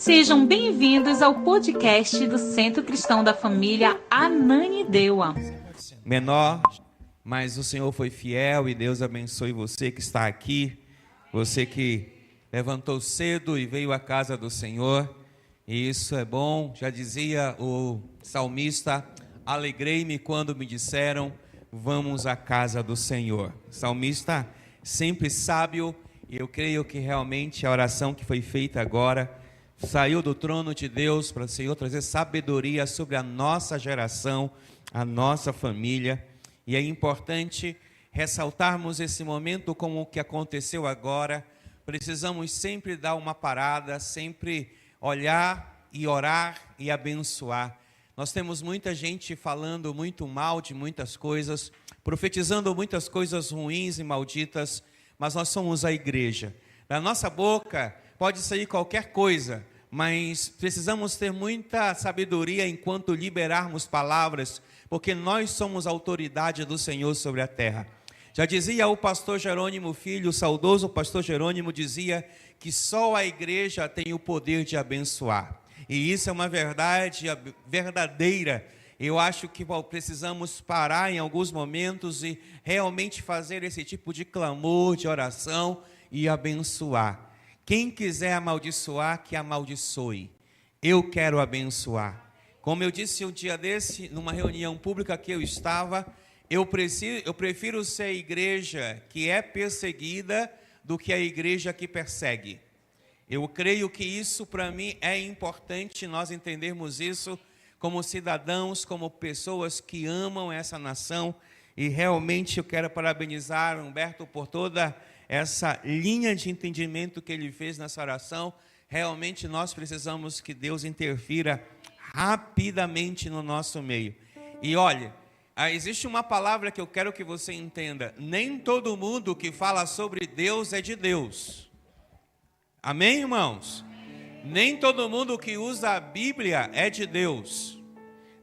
Sejam bem-vindos ao podcast do Centro Cristão da Família Ananindeua. Menor, mas o Senhor foi fiel e Deus abençoe você que está aqui, você que levantou cedo e veio à casa do Senhor, e isso é bom. Já dizia o salmista: alegrei-me quando me disseram, vamos à casa do Senhor. Salmista sempre sábio, e eu creio que realmente a oração que foi feita agora saiu do trono de Deus para o Senhor trazer sabedoria sobre a nossa geração, a nossa família. E é importante ressaltarmos esse momento como o que aconteceu agora. Precisamos sempre dar uma parada, sempre olhar e orar e abençoar. Nós temos muita gente falando muito mal de muitas coisas, profetizando muitas coisas ruins e malditas, mas nós somos a igreja. Da nossa boca pode sair qualquer coisa, mas precisamos ter muita sabedoria enquanto liberarmos palavras, porque nós somos a autoridade do Senhor sobre a terra. Já dizia o pastor Jerônimo Filho, o saudoso pastor Jerônimo, dizia que só a igreja tem o poder de abençoar. E isso é uma verdade verdadeira. Eu acho que precisamos parar em alguns momentos e realmente fazer esse tipo de clamor, de oração e abençoar. Quem quiser amaldiçoar, que amaldiçoe. Eu quero abençoar. Como eu disse um dia desse, numa reunião pública que eu estava, eu prefiro ser a igreja que é perseguida do que a igreja que persegue. Eu creio que isso para mim é importante, nós entendermos isso como cidadãos, como pessoas que amam essa nação. E realmente eu quero parabenizar Humberto por toda essa linha de entendimento que ele fez nessa oração. Realmente nós precisamos que Deus interfira rapidamente no nosso meio. E olha, existe uma palavra que eu quero que você entenda: nem todo mundo que fala sobre Deus é de Deus. Amém, irmãos? Nem todo mundo que usa a Bíblia é de Deus.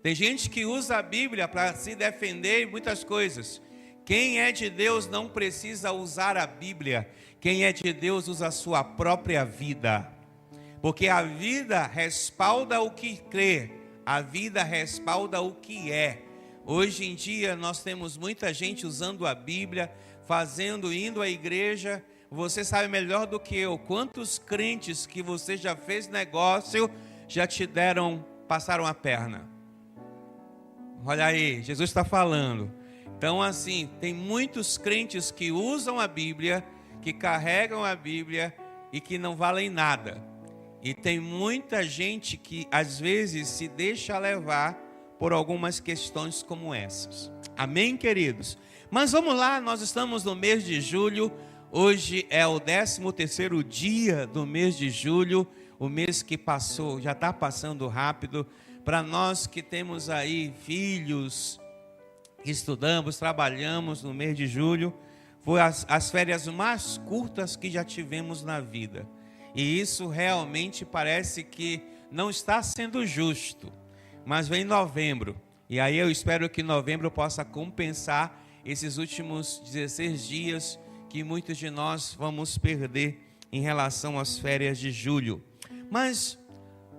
Tem gente que usa a Bíblia para se defender em muitas coisas. Quem é de Deus não precisa usar a Bíblia. Quem é de Deus usa a sua própria vida. Porque a vida respalda o que crê. A vida respalda o que é. Hoje em dia nós temos muita gente usando a Bíblia, indo à igreja. Você sabe melhor do que eu quantos crentes que você já fez negócio já te passaram a perna. Olha aí, Jesus está falando. Então, assim, tem muitos crentes que usam a Bíblia, que carregam a Bíblia e que não valem nada. E tem muita gente que, às vezes, se deixa levar por algumas questões como essas. Amém, queridos? Mas vamos lá, nós estamos no mês de julho. Hoje é o 13º dia do mês de julho. O mês que passou, já está passando rápido. Para nós que temos aí filhos, estudamos, trabalhamos no mês de julho, foi as férias mais curtas que já tivemos na vida. E isso realmente parece que não está sendo justo. Mas vem novembro. E aí eu espero que novembro possa compensar esses últimos 16 dias que muitos de nós vamos perder em relação às férias de julho. Mas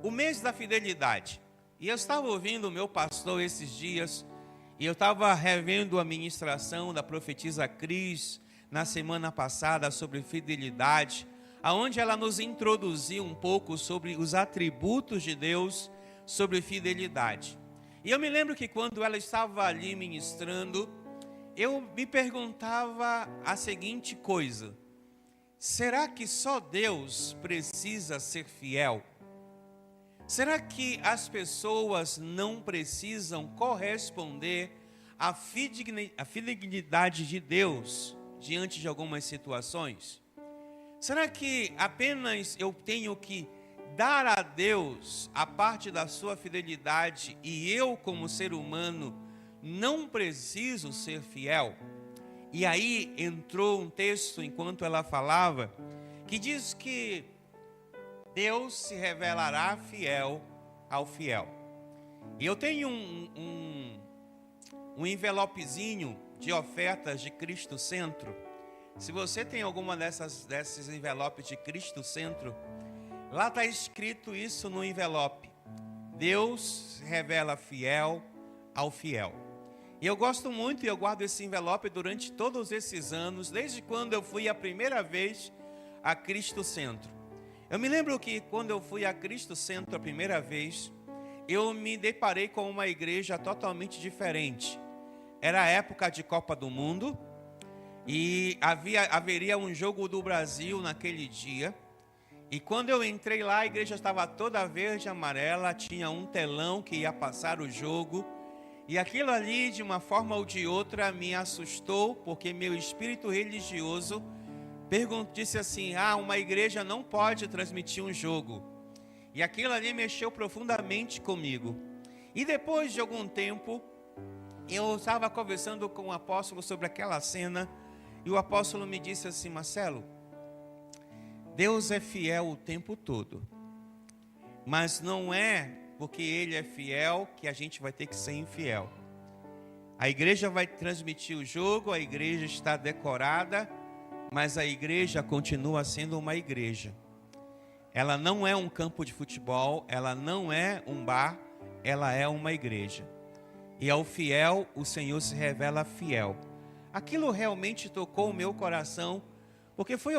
o mês da fidelidade. E eu estava ouvindo o meu pastor esses dias, e eu estava revendo a ministração da profetisa Cris na semana passada sobre fidelidade, aonde ela nos introduziu um pouco sobre os atributos de Deus, sobre fidelidade. E eu me lembro que quando ela estava ali ministrando, eu me perguntava a seguinte coisa: será que só Deus precisa ser fiel? Será que as pessoas não precisam corresponder à fidelidade de Deus diante de algumas situações? Será que apenas eu tenho que dar a Deus a parte da sua fidelidade e eu, como ser humano, não preciso ser fiel? E aí entrou um texto enquanto ela falava, que diz que Deus se revelará fiel ao fiel. E eu tenho um envelopezinho de ofertas de Cristo Centro. Se você tem alguma desses envelopes de Cristo Centro, Lá está escrito isso no envelope. Deus se revela fiel ao fiel. E eu gosto muito e eu guardo esse envelope durante todos esses anos, desde quando eu fui a primeira vez a Cristo Centro. Eu me lembro que quando eu fui a Cristo Centro a primeira vez, eu me deparei com uma igreja totalmente diferente. Era a época de Copa do Mundo e haveria um jogo do Brasil naquele dia. E quando eu entrei lá, a igreja estava toda verde e amarela, tinha um telão que ia passar o jogo. E aquilo ali, de uma forma ou de outra, me assustou, porque meu espírito religioso disse assim: uma igreja não pode transmitir um jogo. E aquilo ali mexeu profundamente comigo. E depois de algum tempo, eu estava conversando com o apóstolo sobre aquela cena, e o apóstolo me disse assim: Marcelo, Deus é fiel o tempo todo, mas não é porque Ele é fiel que a gente vai ter que ser infiel. A igreja vai transmitir o jogo, a igreja está decorada, mas a igreja continua sendo uma igreja. Ela não é um campo de futebol, ela não é um bar, ela é uma igreja. E ao fiel, o Senhor se revela fiel. Aquilo realmente tocou o meu coração, porque foi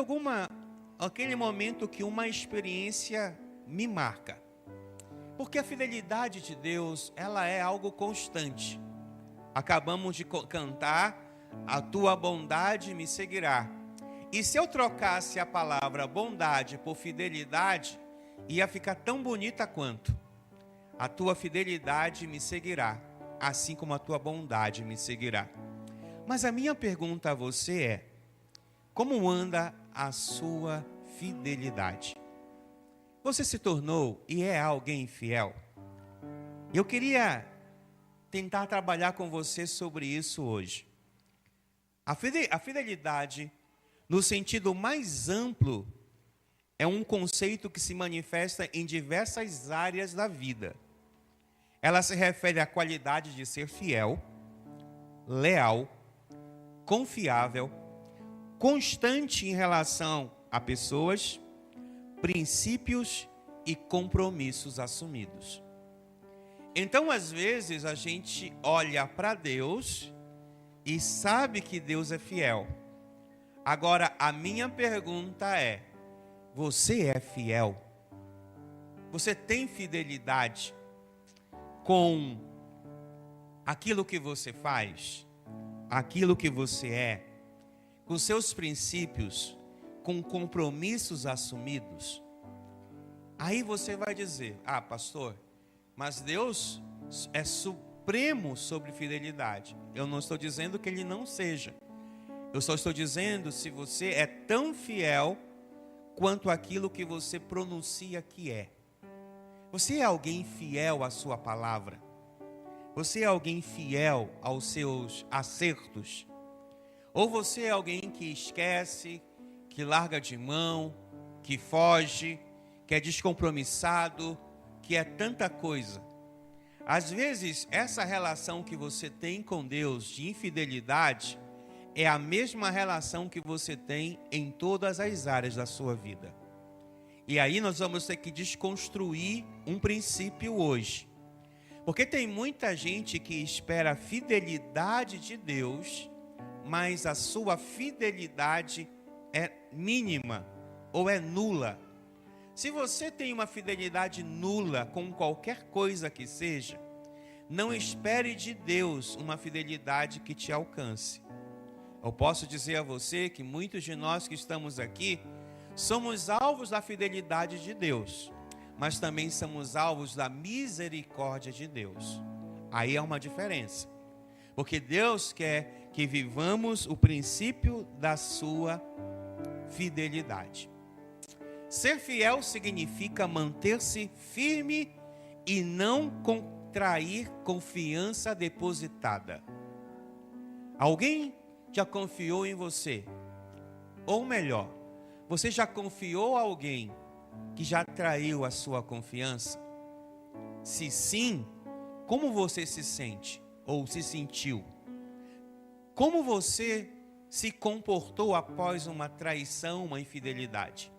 aquele momento que uma experiência me marca. Porque a fidelidade de Deus, ela é algo constante. Acabamos de cantar: a tua bondade me seguirá. E se eu trocasse a palavra bondade por fidelidade, ia ficar tão bonita quanto: a tua fidelidade me seguirá, assim como a tua bondade me seguirá. Mas a minha pergunta a você é: como anda a sua fidelidade? Você se tornou e é alguém fiel? Eu queria tentar trabalhar com você sobre isso hoje. A fidelidade, no sentido mais amplo, é um conceito que se manifesta em diversas áreas da vida. Ela se refere à qualidade de ser fiel, leal, confiável, constante em relação a pessoas, princípios e compromissos assumidos. Então, às vezes, a gente olha para Deus e sabe que Deus é fiel. Agora, a minha pergunta é: você é fiel? Você tem fidelidade com aquilo que você faz, aquilo que você é, com seus princípios, com compromissos assumidos? Aí você vai dizer: pastor, mas Deus é supremo sobre fidelidade. Eu não estou dizendo que Ele não seja. Eu só estou dizendo se você é tão fiel quanto aquilo que você pronuncia que é. Você é alguém fiel à sua palavra? Você é alguém fiel aos seus acertos? Ou você é alguém que esquece, que larga de mão, que foge, que é descompromissado, que é tanta coisa? Às vezes, essa relação que você tem com Deus de infidelidade é a mesma relação que você tem em todas as áreas da sua vida. E aí nós vamos ter que desconstruir um princípio hoje. Porque tem muita gente que espera a fidelidade de Deus, mas a sua fidelidade é mínima ou é nula. Se você tem uma fidelidade nula com qualquer coisa que seja, não espere de Deus uma fidelidade que te alcance. Eu posso dizer a você que muitos de nós que estamos aqui somos alvos da fidelidade de Deus, mas também somos alvos da misericórdia de Deus. Aí há uma diferença, porque Deus quer que vivamos o princípio da sua fidelidade. Ser fiel significa manter-se firme e não contrair confiança depositada. Alguém já confiou em você? Ou melhor, você já confiou a alguém que já traiu a sua confiança? Se sim, como você se sente ou se sentiu? Como você se comportou após uma traição, uma infidelidade?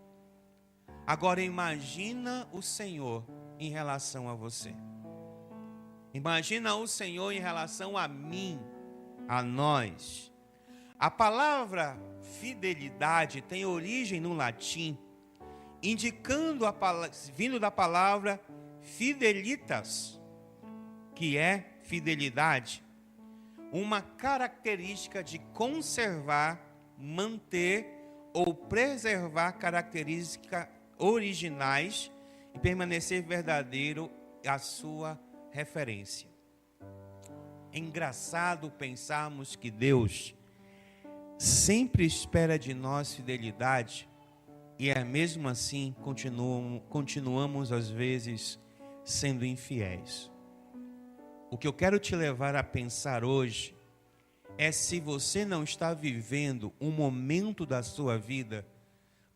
Agora imagina o Senhor em relação a você. Imagina o Senhor em relação a mim, a nós. A palavra fidelidade tem origem no latim, indicando vindo da palavra fidelitas, que é fidelidade, uma característica de conservar, manter ou preservar características originais e permanecer verdadeiro a sua referência. É engraçado pensarmos que Deus sempre espera de nós fidelidade e mesmo assim continuamos às vezes sendo infiéis. O que eu quero te levar a pensar hoje é se você não está vivendo um momento da sua vida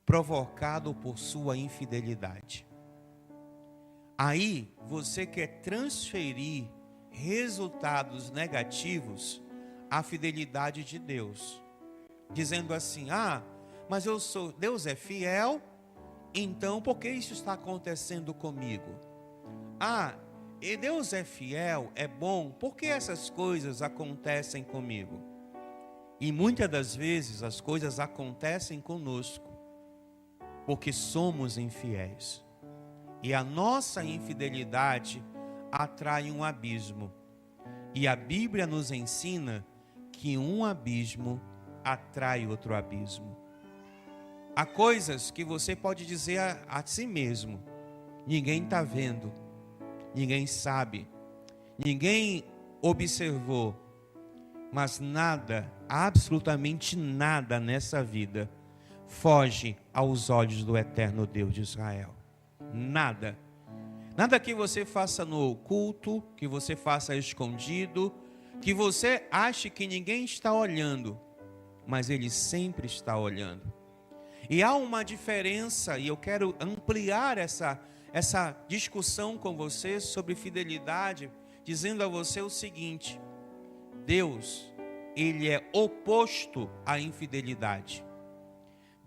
provocado por sua infidelidade. Aí você quer transferir resultados negativos à fidelidade de Deus, dizendo assim: mas Deus é fiel, então por que isso está acontecendo comigo? E Deus é fiel, é bom, por que essas coisas acontecem comigo? E muitas das vezes as coisas acontecem conosco porque somos infiéis. E a nossa infidelidade atrai um abismo. E a Bíblia nos ensina que um abismo atrai outro abismo. Há coisas que você pode dizer a si mesmo: ninguém está vendo, ninguém sabe, ninguém observou, mas nada, absolutamente nada nessa vida foge aos olhos do eterno Deus de Israel. Nada. Nada que você faça no oculto, que você faça escondido, que você ache que ninguém está olhando, mas Ele sempre está olhando. E há uma diferença, e eu quero ampliar essa discussão com você sobre fidelidade, dizendo a você o seguinte: Deus, Ele é oposto à infidelidade.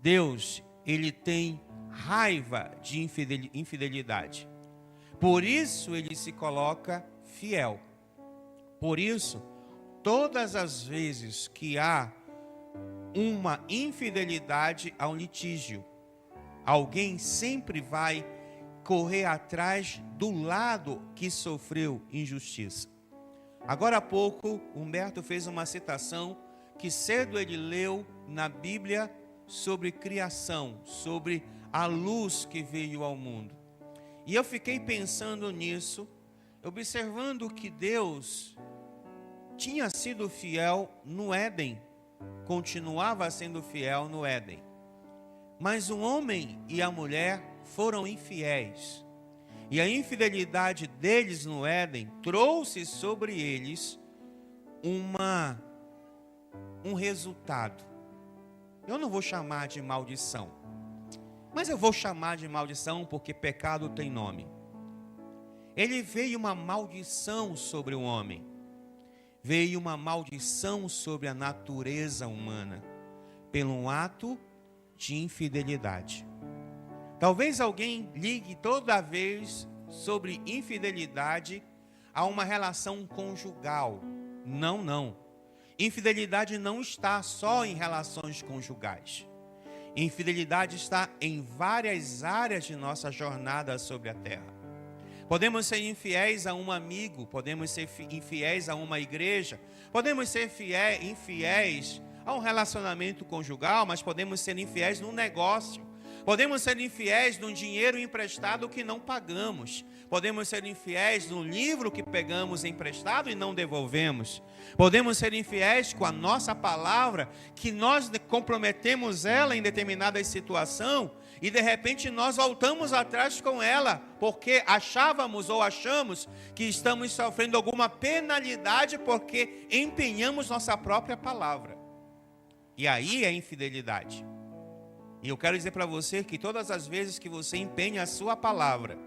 Deus, Ele tem raiva de infidelidade. Por isso Ele se coloca fiel. Por isso, todas as vezes que há uma infidelidade, há um litígio. Alguém sempre vai correr atrás do lado que sofreu injustiça. Agora há pouco, Humberto fez uma citação que cedo ele leu na Bíblia sobre criação, sobre a luz que veio ao mundo. E eu fiquei pensando nisso, observando que Deus tinha sido fiel no Éden, continuava sendo fiel no Éden. Mas o homem e a mulher foram infiéis. E a infidelidade deles no Éden trouxe sobre eles um resultado. Eu não vou chamar de maldição, mas eu vou chamar de maldição porque pecado tem nome. Ele veio uma maldição sobre o homem. Veio uma maldição sobre a natureza humana, pelo ato de infidelidade. Talvez alguém ligue toda vez sobre infidelidade a uma relação conjugal. Não. Infidelidade não está só em relações conjugais. Infidelidade está em várias áreas de nossa jornada sobre a terra. Podemos ser infiéis a um amigo, podemos ser infiéis a uma igreja, podemos ser infiéis a um relacionamento conjugal, mas podemos ser infiéis num negócio. Podemos ser infiéis num dinheiro emprestado que não pagamos. Podemos ser infiéis no livro que pegamos emprestado e não devolvemos. Podemos ser infiéis com a nossa palavra, que nós comprometemos ela em determinada situação e de repente nós voltamos atrás com ela, porque achávamos ou achamos que estamos sofrendo alguma penalidade porque empenhamos nossa própria palavra. E aí é infidelidade. E eu quero dizer para você que todas as vezes que você empenha a sua palavra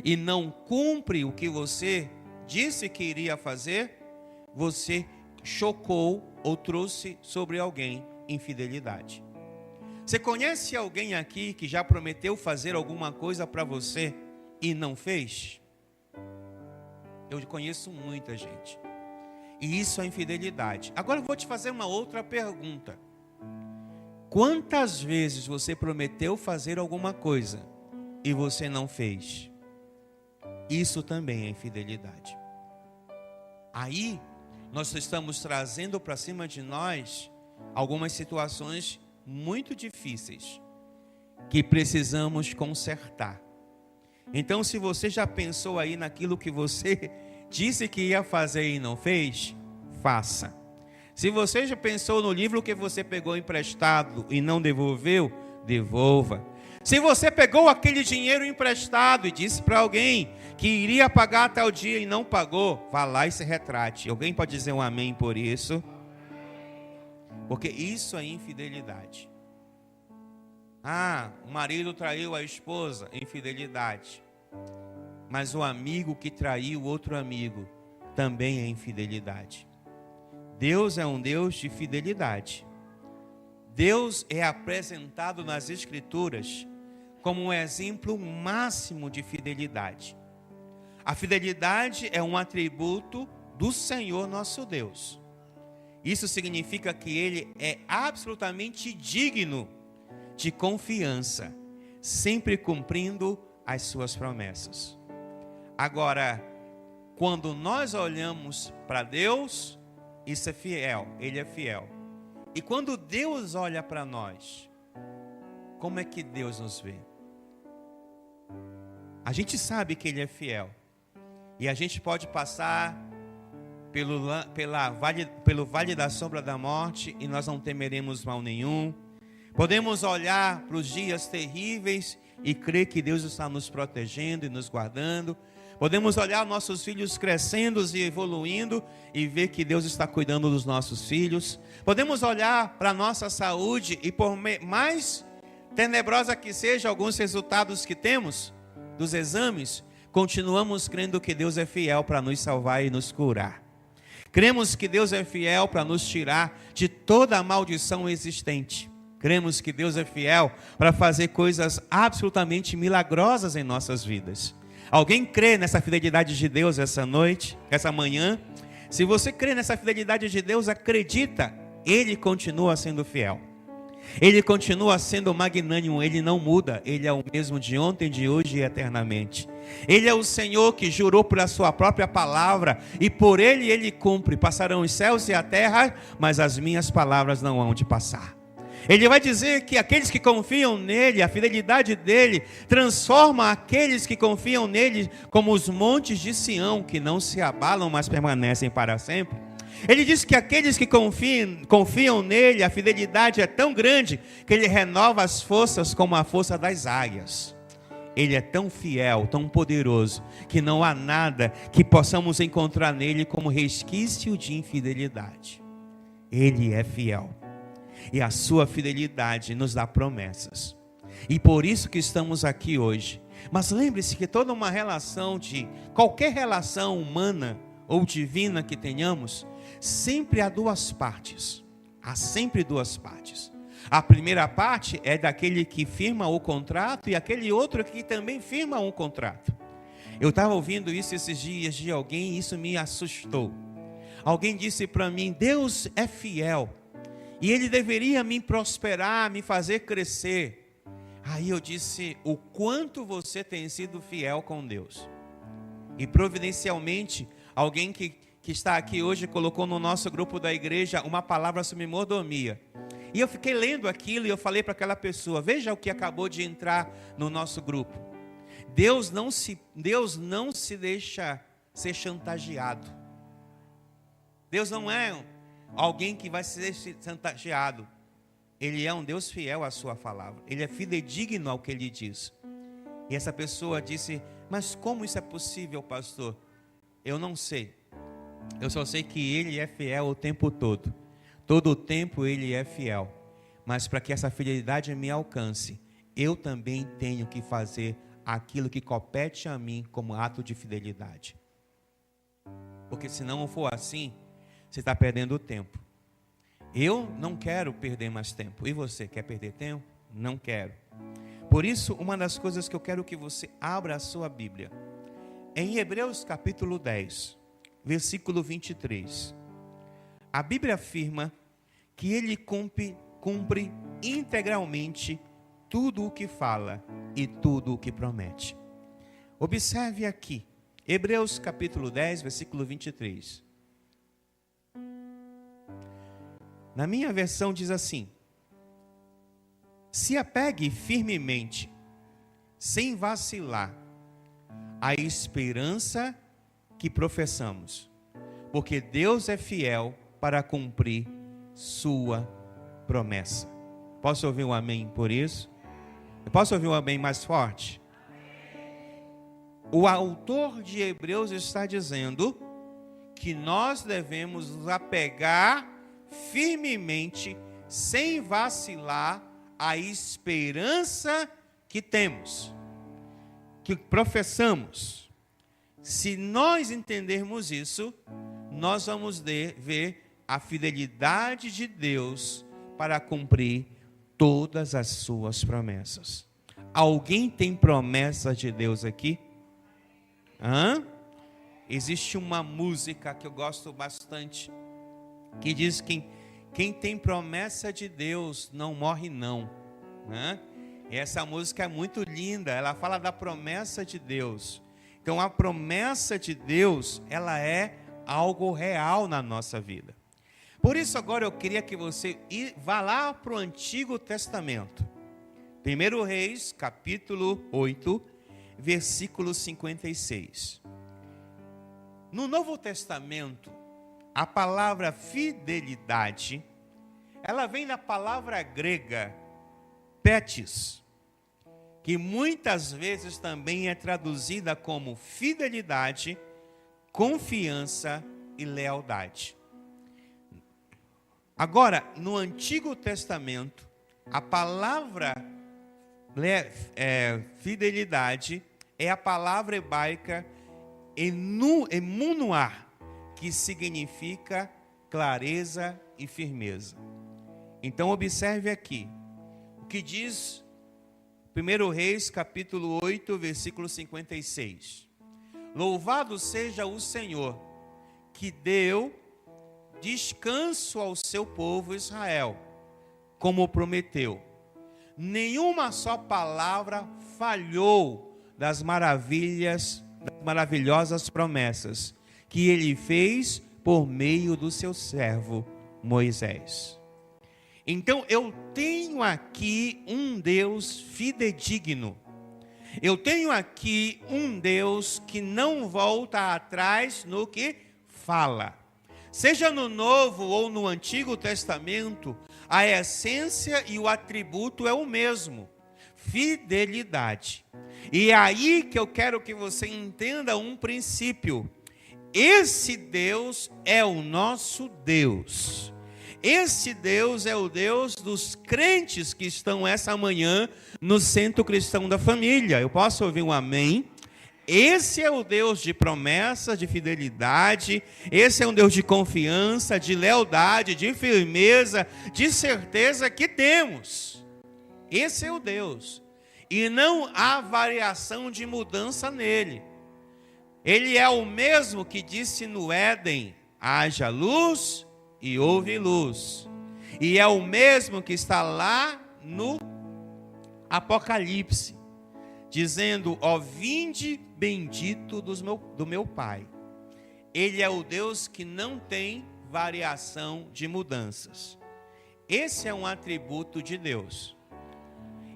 e não cumpre o que você disse que iria fazer, você chocou ou trouxe sobre alguém infidelidade. Você conhece alguém aqui que já prometeu fazer alguma coisa para você e não fez? Eu conheço muita gente. E isso é infidelidade. Agora eu vou te fazer uma outra pergunta. Quantas vezes você prometeu fazer alguma coisa e você não fez? Isso também é infidelidade. Aí, nós estamos trazendo para cima de nós algumas situações muito difíceis que precisamos consertar. Então, se você já pensou aí naquilo que você disse que ia fazer e não fez, faça. Se você já pensou no livro que você pegou emprestado e não devolveu, devolva. Se você pegou aquele dinheiro emprestado e disse para alguém que iria pagar tal dia e não pagou, vá lá e se retrate. Alguém pode dizer um amém por isso? Porque isso é infidelidade. O marido traiu a esposa, infidelidade. Mas o amigo que traiu outro amigo também é infidelidade. Deus é um Deus de fidelidade. Deus é apresentado nas Escrituras como um exemplo máximo de fidelidade. A fidelidade é um atributo do Senhor nosso Deus. Isso significa que Ele é absolutamente digno de confiança, sempre cumprindo as suas promessas. Agora, quando nós olhamos para Deus, isso é fiel, Ele é fiel. E quando Deus olha para nós, como é que Deus nos vê? A gente sabe que Ele é fiel. E a gente pode passar pelo vale da sombra da morte e nós não temeremos mal nenhum. Podemos olhar para os dias terríveis e crer que Deus está nos protegendo e nos guardando. Podemos olhar nossos filhos crescendo e evoluindo e ver que Deus está cuidando dos nossos filhos. Podemos olhar para a nossa saúde e por mais tenebrosa que seja alguns resultados que temos dos exames, continuamos crendo que Deus é fiel para nos salvar e nos curar. Cremos que Deus é fiel para nos tirar de toda a maldição existente. Cremos que Deus é fiel para fazer coisas absolutamente milagrosas em nossas vidas. Alguém crê nessa fidelidade de Deus essa noite, essa manhã? Se você crê nessa fidelidade de Deus, acredita, Ele continua sendo fiel. Ele continua sendo magnânimo, Ele não muda. Ele é o mesmo de ontem, de hoje e eternamente. Ele é o Senhor que jurou pela sua própria palavra e por Ele, Ele cumpre. Passarão os céus e a terra, mas as minhas palavras não hão de passar. Ele vai dizer que aqueles que confiam nele, a fidelidade dele, transforma aqueles que confiam nele como os montes de Sião, que não se abalam, mas permanecem para sempre. Ele diz que aqueles que confiam nele, a fidelidade é tão grande, que ele renova as forças como a força das águias. Ele é tão fiel, tão poderoso, que não há nada que possamos encontrar nele como resquício de infidelidade. Ele é fiel. E a sua fidelidade nos dá promessas. E por isso que estamos aqui hoje. Mas lembre-se que toda uma relação qualquer relação humana ou divina que tenhamos, sempre há duas partes. Há sempre duas partes. A primeira parte é daquele que firma o contrato e aquele outro que também firma um contrato. Eu estava ouvindo isso esses dias de alguém e isso me assustou. Alguém disse para mim, Deus é fiel. E Ele deveria me prosperar, me fazer crescer. Aí eu disse, o quanto você tem sido fiel com Deus. E providencialmente, alguém que está aqui hoje colocou no nosso grupo da igreja uma palavra sobre mordomia. E eu fiquei lendo aquilo e eu falei para aquela pessoa, veja o que acabou de entrar no nosso grupo. Deus não se deixa ser chantageado. Deus não é alguém que vai ser chantageado. Ele é um Deus fiel à sua palavra. Ele é fidedigno ao que Ele diz. E essa pessoa disse, mas como isso é possível, pastor? Eu não sei. Eu só sei que Ele é fiel o tempo todo. Todo o tempo Ele é fiel. Mas para que essa fidelidade me alcance, eu também tenho que fazer aquilo que compete a mim como ato de fidelidade. Porque se não for assim, você está perdendo tempo. Eu não quero perder mais tempo. E você, quer perder tempo? Não quero. Por isso, uma das coisas que eu quero que você abra a sua Bíblia, em Hebreus capítulo 10, versículo 23. A Bíblia afirma que ele cumpre integralmente tudo o que fala e tudo o que promete. Observe aqui, Hebreus capítulo 10, versículo 23. Na minha versão diz assim: se apegue firmemente, sem vacilar, à esperança que professamos, porque Deus é fiel para cumprir sua promessa. Posso ouvir um amém por isso? Eu posso ouvir um amém mais forte? O autor de Hebreus está dizendo que nós devemos nos apegar firmemente, sem vacilar, à esperança que temos, que professamos. Se nós entendermos isso, nós vamos ver a fidelidade de Deus para cumprir todas as suas promessas. Alguém tem promessa de Deus aqui? Existe uma música que eu gosto bastante, que diz que quem tem promessa de Deus não morre não. E essa música é muito linda, ela fala da promessa de Deus. Então a promessa de Deus, ela é algo real na nossa vida. Por isso agora eu queria que você vá lá para o Antigo Testamento. 1 Reis, capítulo 8, versículo 56. No Novo Testamento, a palavra fidelidade, ela vem da palavra grega, petis, que muitas vezes também é traduzida como fidelidade, confiança e lealdade. Agora, no Antigo Testamento, a palavra fidelidade é a palavra hebraica emunuar, que significa clareza e firmeza. Então observe aqui o que diz 1 Reis capítulo 8, versículo 56. Louvado seja o Senhor, que deu descanso ao seu povo Israel, como prometeu. Nenhuma só palavra falhou das maravilhosas promessas que ele fez por meio do seu servo Moisés. Então eu tenho aqui um Deus fidedigno. Eu tenho aqui um Deus que não volta atrás no que fala. Seja no Novo ou no Antigo Testamento, a essência e o atributo é o mesmo: fidelidade. E é aí que eu quero que você entenda um princípio. Esse Deus é o nosso Deus. Esse Deus é o Deus dos crentes que estão essa manhã no Centro Cristão da Família. Eu posso ouvir um amém? Esse é o Deus de promessa, de fidelidade. Esse é um Deus de confiança, de lealdade, de firmeza, de certeza que temos. Esse é o Deus. E não há variação de mudança nele. Ele é o mesmo que disse no Éden: haja luz e houve luz. E é o mesmo que está lá no Apocalipse, dizendo: ó, vinde bendito do meu Pai. Ele é o Deus que não tem variação de mudanças. Esse é um atributo de Deus.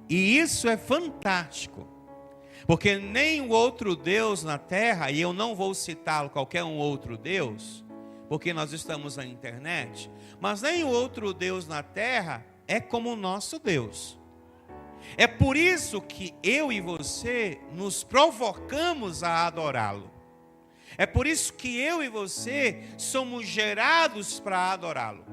E isso é fantástico, porque nem o outro Deus na terra, e eu não vou citá-lo, qualquer um outro Deus, porque nós estamos na internet, mas nem o outro Deus na terra é como o nosso Deus. É por isso que eu e você nos provocamos a adorá-lo. É por isso que eu e você somos gerados para adorá-lo.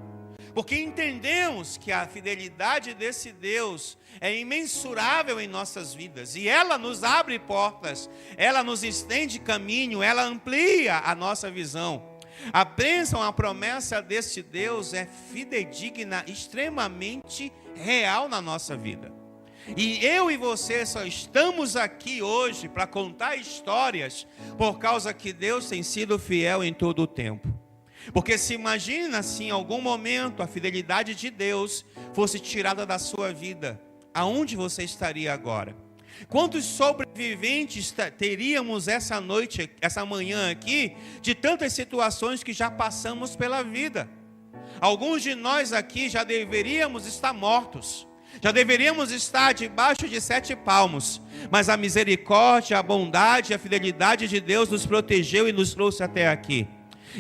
Porque entendemos que a fidelidade desse Deus é imensurável em nossas vidas. E ela nos abre portas, ela nos estende caminho, ela amplia a nossa visão. A bênção, a promessa deste Deus é fidedigna, extremamente real na nossa vida. E eu e você só estamos aqui hoje para contar histórias por causa que Deus tem sido fiel em todo o tempo. Porque se imagina se em algum momento a fidelidade de Deus fosse tirada da sua vida, aonde você estaria agora? Quantos sobreviventes teríamos essa noite, essa manhã aqui, de tantas situações que já passamos pela vida? Alguns de nós aqui já deveríamos estar mortos, já deveríamos estar debaixo de 7 palmos, mas a misericórdia, a bondade, a fidelidade de Deus nos protegeu e nos trouxe até aqui.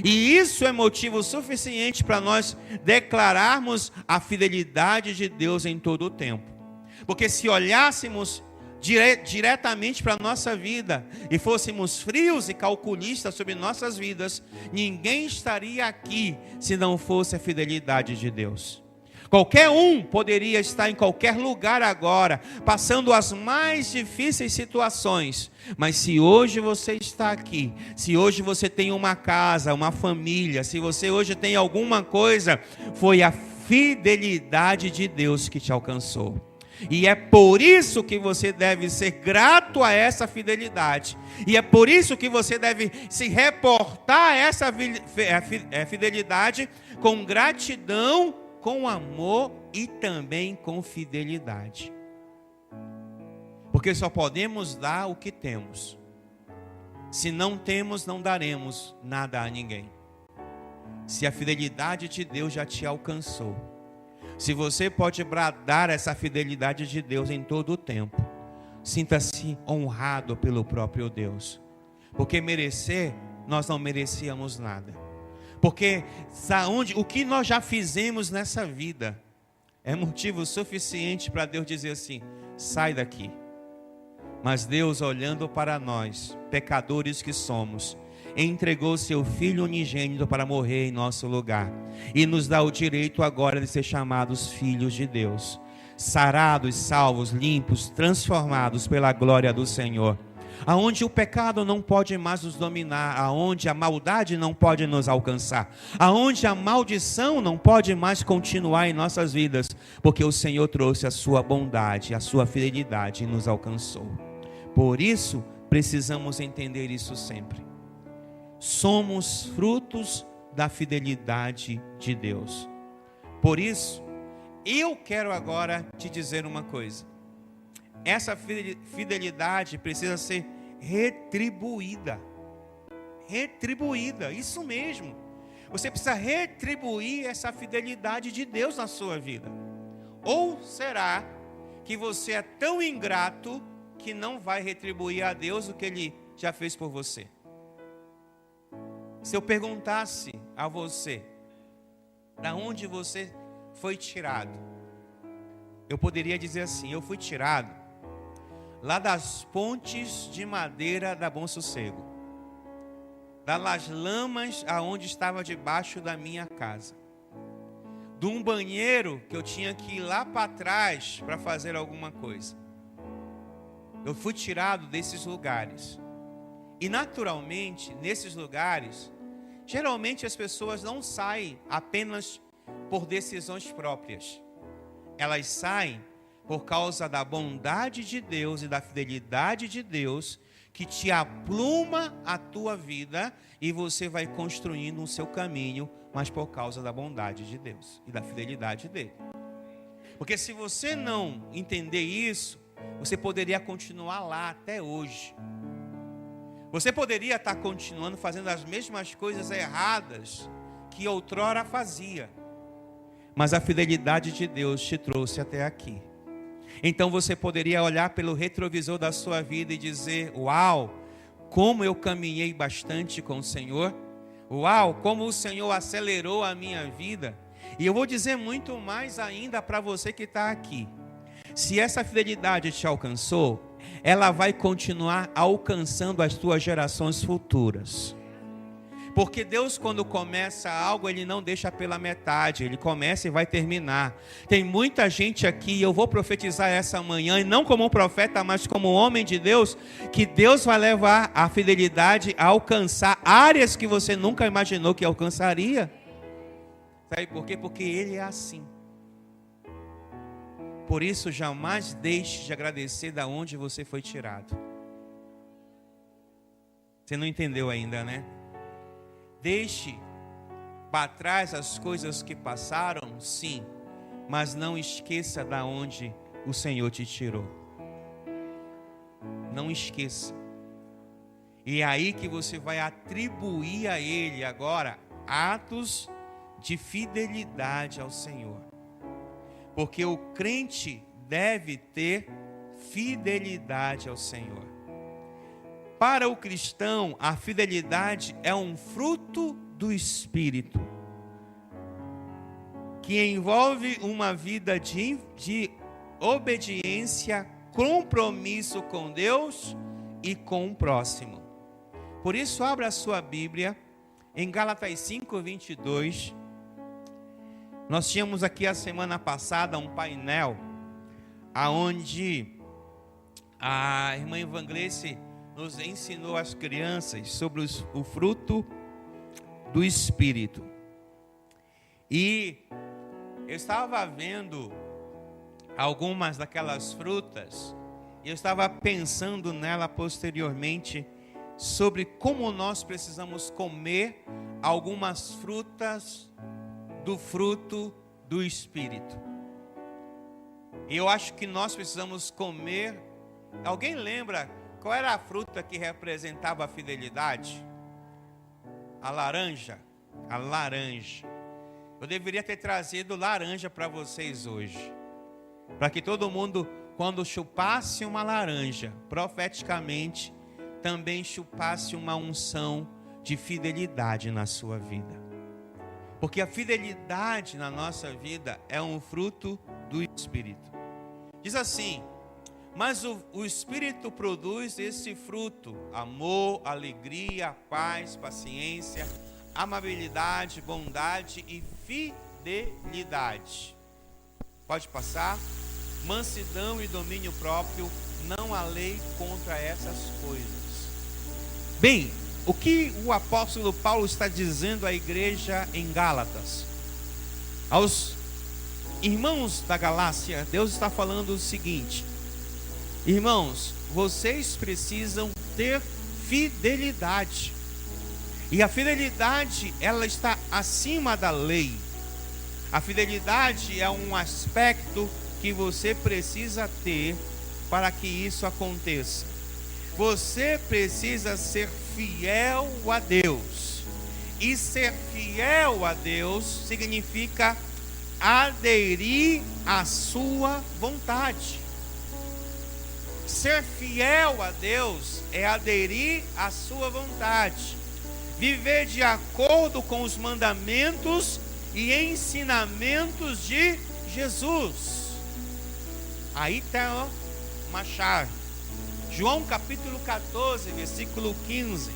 E isso é motivo suficiente para nós declararmos a fidelidade de Deus em todo o tempo. Porque se olhássemos diretamente para a nossa vida e fôssemos frios e calculistas sobre nossas vidas, ninguém estaria aqui se não fosse a fidelidade de Deus. Qualquer um poderia estar em qualquer lugar agora, passando as mais difíceis situações. Mas se hoje você está aqui, se hoje você tem uma casa, uma família, se você hoje tem alguma coisa, foi a fidelidade de Deus que te alcançou. E é por isso que você deve ser grato a essa fidelidade. E é por isso que você deve se reportar a essa fidelidade com gratidão, com amor e também com fidelidade. Porque só podemos dar o que temos. Se não temos, não daremos nada a ninguém. Se a fidelidade de Deus já te alcançou, se você pode bradar essa fidelidade de Deus em todo o tempo, sinta-se honrado pelo próprio Deus. Porque merecer, nós não merecíamos nada. Porque o que nós já fizemos nessa vida é motivo suficiente para Deus dizer assim: sai daqui. Mas Deus, olhando para nós, pecadores que somos, entregou seu Filho unigênito para morrer em nosso lugar. E nos dá o direito agora de ser chamados filhos de Deus. Sarados, salvos, limpos, transformados pela glória do Senhor. Aonde o pecado não pode mais nos dominar, aonde a maldade não pode nos alcançar, aonde a maldição não pode mais continuar em nossas vidas, porque o Senhor trouxe a sua bondade, a sua fidelidade e nos alcançou. Por isso, precisamos entender isso sempre. Somos frutos da fidelidade de Deus. Por isso, eu quero agora te dizer uma coisa. Essa fidelidade precisa ser retribuída. Retribuída, isso mesmo. Você precisa retribuir essa fidelidade de Deus na sua vida. Ou será que você é tão ingrato que não vai retribuir a Deus o que Ele já fez por você? Se eu perguntasse a você, da onde você foi tirado, eu poderia dizer assim: eu fui tirado lá das pontes de madeira da Bom Sossego, das lamas aonde estava debaixo da minha casa, de um banheiro que eu tinha que ir lá para trás para fazer alguma coisa. Eu fui tirado desses lugares. E naturalmente, nesses lugares, geralmente as pessoas não saem apenas por decisões próprias. Elas saem por causa da bondade de Deus e da fidelidade de Deus, que te apluma a tua vida e você vai construindo o seu caminho, mas por causa da bondade de Deus e da fidelidade dele. Porque se você não entender isso, você poderia continuar lá até hoje. Você poderia estar continuando fazendo as mesmas coisas erradas que outrora fazia. Mas a fidelidade de Deus te trouxe até aqui. Então você poderia olhar pelo retrovisor da sua vida e dizer: uau, como eu caminhei bastante com o Senhor. Uau, como o Senhor acelerou a minha vida. E eu vou dizer muito mais ainda para você que está aqui. Se essa fidelidade te alcançou, ela vai continuar alcançando as tuas gerações futuras. Porque Deus, quando começa algo, Ele não deixa pela metade. Ele começa e vai terminar. Tem muita gente aqui, eu vou profetizar essa manhã, e não como um profeta, mas como um homem de Deus, que Deus vai levar a fidelidade a alcançar áreas que você nunca imaginou que alcançaria. Sabe por quê? Porque Ele é assim. Por isso, jamais deixe de agradecer da onde você foi tirado. Você não entendeu ainda, né? Deixe para trás as coisas que passaram, sim, mas não esqueça da onde o Senhor te tirou. Não esqueça. E é aí que você vai atribuir a Ele agora atos de fidelidade ao Senhor. Porque o crente deve ter fidelidade ao Senhor. Para o cristão, a fidelidade é um fruto do Espírito, que envolve uma vida de obediência, compromisso com Deus e com o próximo. Por isso, abra a sua Bíblia em Gálatas 5:22. Nós tínhamos aqui a semana passada um painel aonde a irmã Evangelice nos ensinou às crianças sobre o fruto do Espírito. E eu estava vendo algumas daquelas frutas e eu estava pensando nela posteriormente sobre como nós precisamos comer algumas frutas do fruto do Espírito. E eu acho que nós precisamos comer. Alguém lembra qual era a fruta que representava a fidelidade? A laranja. A laranja. Eu deveria ter trazido laranja para vocês hoje, para que todo mundo, quando chupasse uma laranja, profeticamente, também chupasse uma unção de fidelidade na sua vida. Porque a fidelidade na nossa vida é um fruto do Espírito. Diz assim: mas o Espírito produz esse fruto: amor, alegria, paz, paciência, amabilidade, bondade e fidelidade. Pode passar. Mansidão e domínio próprio, não há lei contra essas coisas. Bem, o que o apóstolo Paulo está dizendo à igreja em Gálatas? Aos irmãos da Galácia, Deus está falando o seguinte: irmãos, vocês precisam ter fidelidade. E a fidelidade, ela está acima da lei. A fidelidade é um aspecto que você precisa ter para que isso aconteça. Você precisa ser fiel a Deus. E ser fiel a Deus significa aderir à sua vontade. Ser fiel a Deus é aderir à sua vontade. Viver de acordo com os mandamentos e ensinamentos de Jesus. Aí está uma chave. João capítulo 14, versículo 15,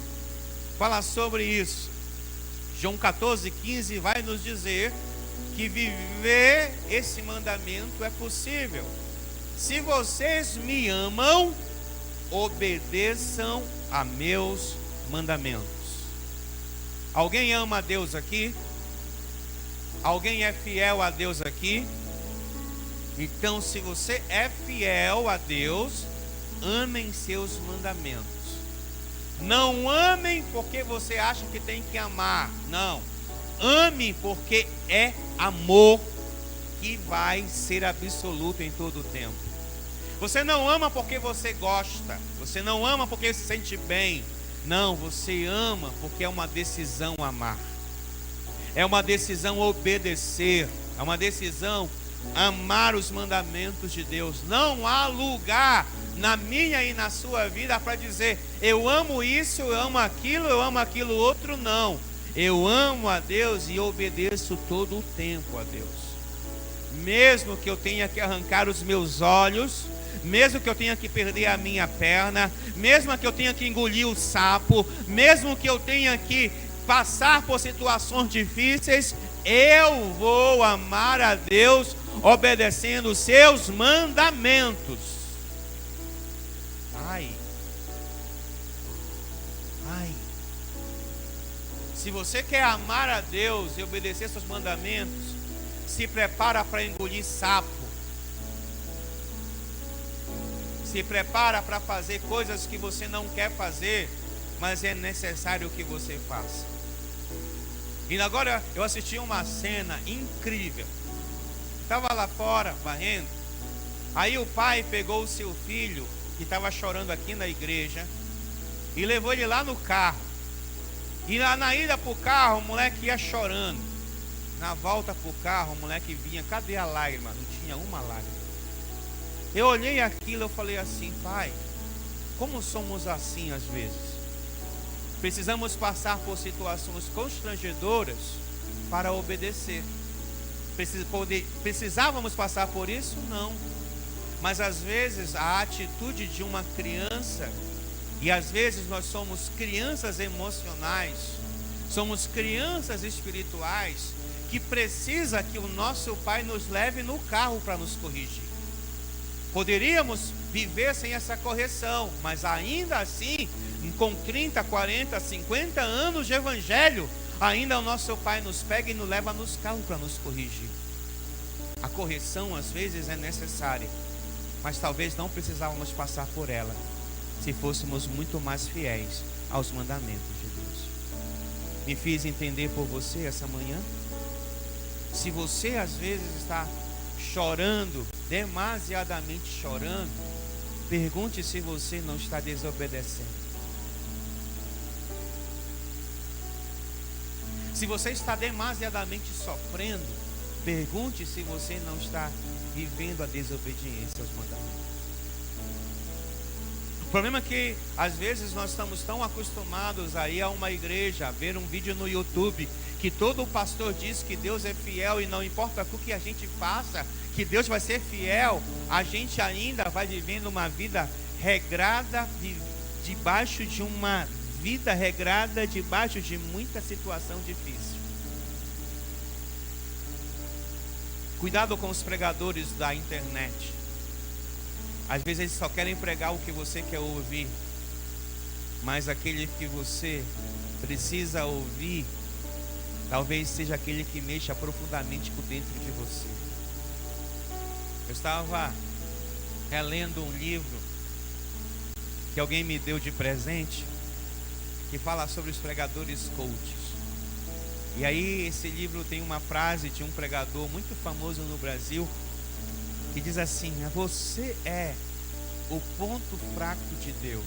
fala sobre isso. João 14, 15 vai nos dizer que viver esse mandamento é possível. Se vocês me amam, obedeçam a meus mandamentos. Alguém ama a Deus aqui? Alguém é fiel a Deus aqui? Então, se você é fiel a Deus, amem seus mandamentos. Não amem porque você acha que tem que amar. Não. Ame porque é amor que vai ser absoluto em todo o tempo. Você não ama porque você gosta. Você não ama porque se sente bem. Não, você ama porque é uma decisão amar. É uma decisão obedecer. É uma decisão amar os mandamentos de Deus. Não há lugar na minha e na sua vida para dizer: eu amo isso, eu amo aquilo outro. Não. Eu amo a Deus e obedeço todo o tempo a Deus. Mesmo que eu tenha que arrancar os meus olhos, mesmo que eu tenha que perder a minha perna, mesmo que eu tenha que engolir o sapo, mesmo que eu tenha que passar por situações difíceis, eu vou amar a Deus obedecendo os seus mandamentos. Ai. Se você quer amar a Deus e obedecer seus mandamentos, se prepara para engolir sapo. se prepara para fazer coisas que você não quer fazer, mas é necessário que você faça. E agora eu assisti uma cena incrível. Estava lá fora varrendo. Aí o pai pegou o seu filho, que estava chorando aqui na igreja, e levou ele lá no carro. E lá na ida para o carro, o moleque ia chorando. Na volta para o carro, o moleque vinha, cadê a lágrima? Não tinha uma lágrima. Eu olhei aquilo, eu falei assim, pai, como somos assim às vezes? Precisamos passar por situações constrangedoras para obedecer. Precisávamos passar por isso? Não. Mas às vezes a atitude de uma criança, e às vezes nós somos crianças emocionais, somos crianças espirituais, que precisa que o nosso pai nos leve no carro para nos corrigir. Poderíamos viver sem essa correção, mas ainda assim, com 30, 40, 50 anos de evangelho, ainda o nosso pai nos pega e nos leva nos carros para nos corrigir. A correção às vezes é necessária, mas talvez não precisávamos passar por ela, se fôssemos muito mais fiéis aos mandamentos de Deus. Me fiz entender por você essa manhã? Se você às vezes está chorando, demasiadamente chorando, pergunte se você não está desobedecendo. Se você está demasiadamente sofrendo, pergunte se você não está vivendo a desobediência aos mandamentos. O problema é que às vezes nós estamos tão acostumados a ir a uma igreja, a ver um vídeo no YouTube, que todo pastor diz que Deus é fiel e não importa o que a gente faça, que Deus vai ser fiel, a gente ainda vai vivendo uma vida regrada, debaixo de uma vida regrada, debaixo de muita situação difícil. Cuidado com os pregadores da internet. Às vezes eles só querem pregar o que você quer ouvir, mas aquele que você precisa ouvir, talvez seja aquele que mexa profundamente por dentro de você. Eu estava relendo um livro que alguém me deu de presente, que fala sobre os pregadores coaches. E aí esse livro tem uma frase de um pregador muito famoso no Brasil, que diz assim: você é o ponto fraco de Deus.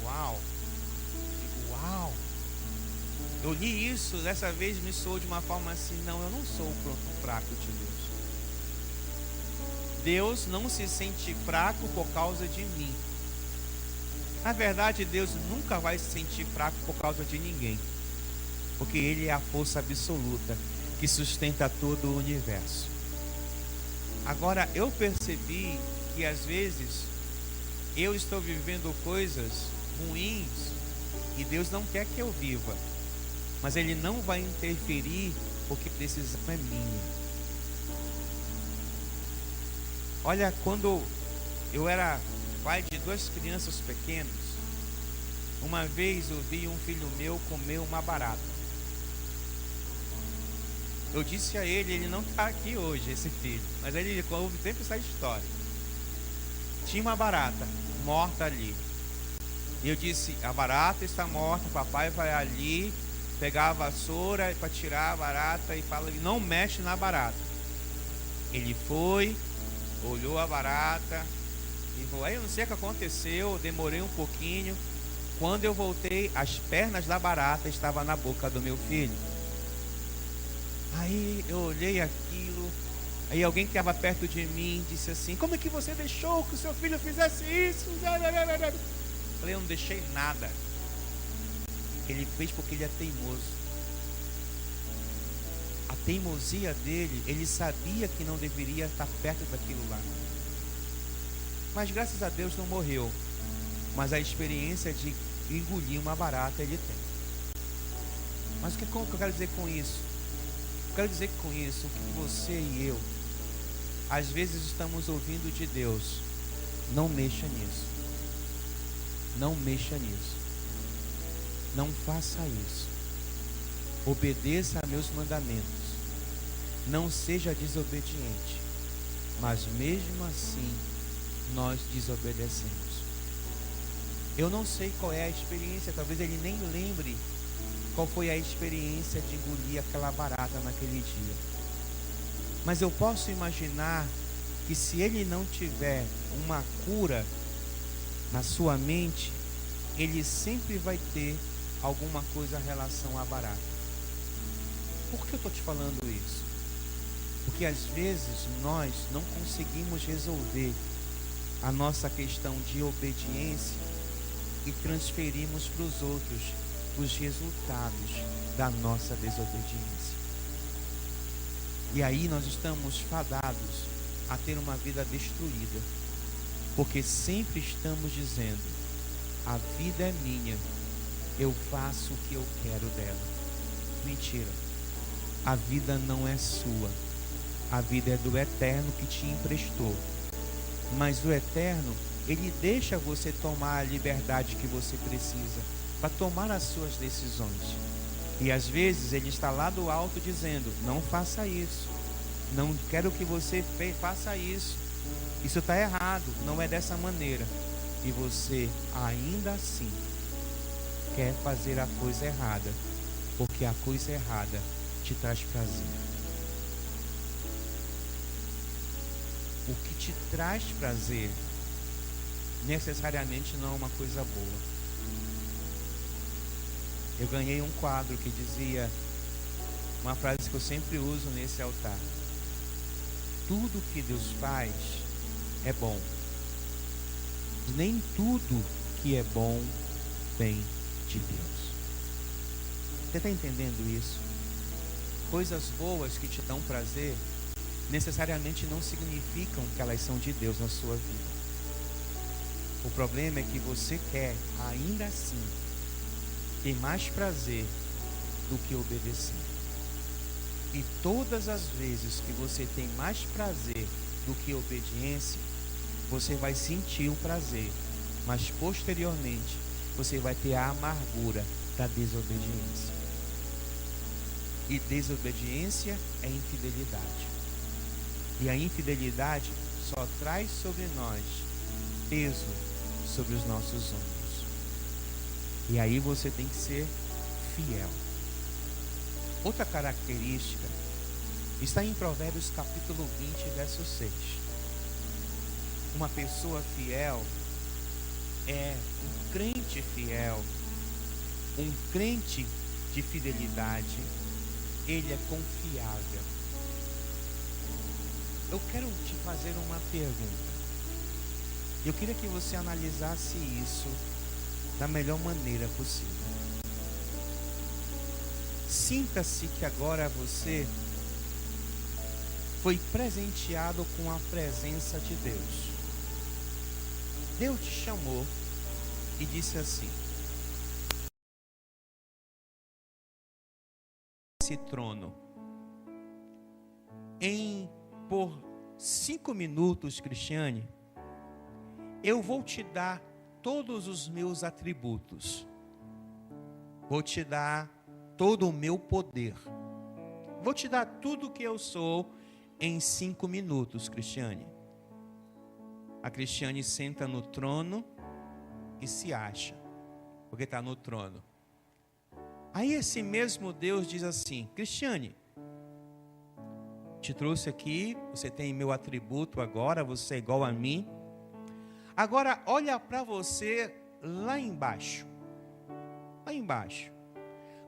Uau! Uau! Eu li isso, dessa vez me soou de uma forma assim: não, eu não sou o ponto fraco de Deus. Deus não se sente fraco por causa de mim. Na verdade, Deus nunca vai se sentir fraco por causa de ninguém, porque Ele é a força absoluta que sustenta todo o universo. Agora, eu percebi que às vezes eu estou vivendo coisas ruins e Deus não quer que eu viva, mas Ele não vai interferir porque a decisão é minha. Olha, quando eu era pai de 2 crianças pequenas, uma vez eu vi um filho meu comer uma barata. Eu disse a ele, ele não está aqui hoje, esse filho, mas ele ouve sempre essa história. Tinha uma barata morta ali. E eu disse: a barata está morta, o papai vai ali pegar a vassoura para tirar a barata e fala: não mexe na barata. Ele foi, olhou a barata e falou: aí eu não sei o que aconteceu, demorei um pouquinho. Quando eu voltei, as pernas da barata estavam na boca do meu filho. Aí eu olhei aquilo, aí alguém que estava perto de mim disse assim: como é que você deixou que o seu filho fizesse isso? Eu falei: eu não deixei nada. Ele fez porque ele é teimoso. A teimosia dele, ele sabia que não deveria estar perto daquilo lá. Mas graças a Deus não morreu. Mas a experiência de engolir uma barata ele tem. Mas o que eu quero dizer com isso? Eu quero dizer com isso que você e eu, às vezes estamos ouvindo de Deus: não mexa nisso. Não mexa nisso. Não faça isso. Obedeça a meus mandamentos. Não seja desobediente. Mas mesmo assim, nós desobedecemos. Eu não sei qual é a experiência, talvez ele nem lembre qual foi a experiência de engolir aquela barata naquele dia. Mas eu posso imaginar que se ele não tiver uma cura na sua mente, ele sempre vai ter alguma coisa em relação à barata. Por que eu estou te falando isso? Porque às vezes nós não conseguimos resolver a nossa questão de obediência e transferimos para os outros os resultados da nossa desobediência. E aí nós estamos fadados a ter uma vida destruída, porque sempre estamos dizendo: a vida é minha, eu faço o que eu quero dela. Mentira, a vida não é sua, a vida é do Eterno que te emprestou. Mas o Eterno, Ele deixa você tomar a liberdade que você precisa para tomar as suas decisões. E às vezes Ele está lá do alto dizendo: não faça isso, não quero que você faça isso, isso está errado, não é dessa maneira. E você ainda assim quer fazer a coisa errada, porque a coisa errada te traz prazer. O que te traz prazer necessariamente não é uma coisa boa. Eu ganhei um quadro que dizia uma frase que eu sempre uso nesse altar: tudo que Deus faz é bom, nem tudo que é bom vem de Deus. Você está entendendo isso? Coisas boas que te dão prazer necessariamente não significam que elas são de Deus na sua vida. O problema é que você quer, ainda assim, ter mais prazer do que obedecer. E todas as vezes que você tem mais prazer do que obediência, você vai sentir o prazer, mas posteriormente você vai ter a amargura da desobediência. E desobediência é infidelidade. E a infidelidade só traz sobre nós peso sobre os nossos ombros. E aí você tem que ser fiel. Outra característica está em Provérbios capítulo 20, verso 6. Uma pessoa fiel é um crente fiel, um crente de fidelidade, ele é confiável. Eu quero te fazer uma pergunta. Eu queria que você analisasse isso da melhor maneira possível. Sinta-se que agora você foi presenteado com a presença de Deus. Deus te chamou e disse assim: esse trono por 5 minutos, Cristiane, eu vou te dar todos os meus atributos, vou te dar todo o meu poder, vou te dar tudo que eu sou em 5 minutos, Cristiane. A Cristiane senta no trono e se acha, porque está no trono. Aí esse mesmo Deus diz assim: Cristiane, te trouxe aqui, você tem meu atributo agora, você é igual a mim. Agora olha para você lá embaixo,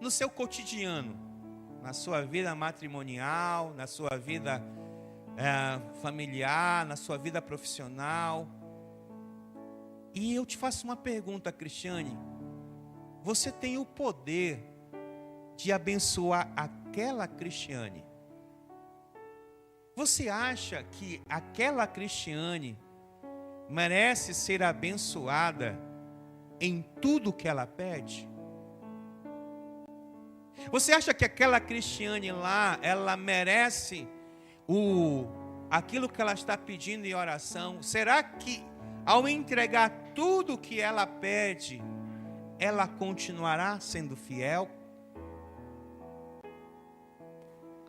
no seu cotidiano, na sua vida matrimonial, na sua vida familiar, na sua vida profissional. E eu te faço uma pergunta, Cristiane: você tem o poder de abençoar aquela Cristiane? Você acha que aquela Cristiane merece ser abençoada em tudo que ela pede? Você acha que aquela Cristiane lá, ela merece aquilo que ela está pedindo em oração? Será que ao entregar tudo que ela pede, ela continuará sendo fiel?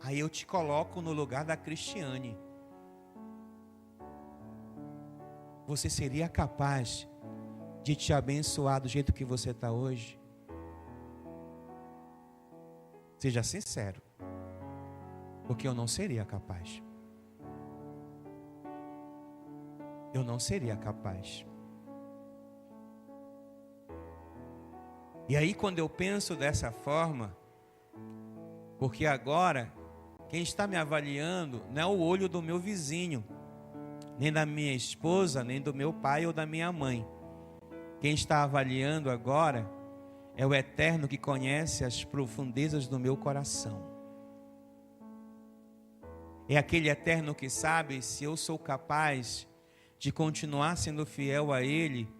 Aí eu te coloco no lugar da Cristiane. você seria capaz de te abençoar do jeito que você está hoje? Seja sincero, porque eu não seria capaz. Eu não seria capaz. E aí, quando eu penso dessa forma, porque agora, quem está me avaliando não é o olho do meu vizinho, nem da minha esposa, nem do meu pai ou da minha mãe. Quem está avaliando agora é o Eterno que conhece as profundezas do meu coração. É aquele Eterno que sabe se eu sou capaz de continuar sendo fiel a Ele,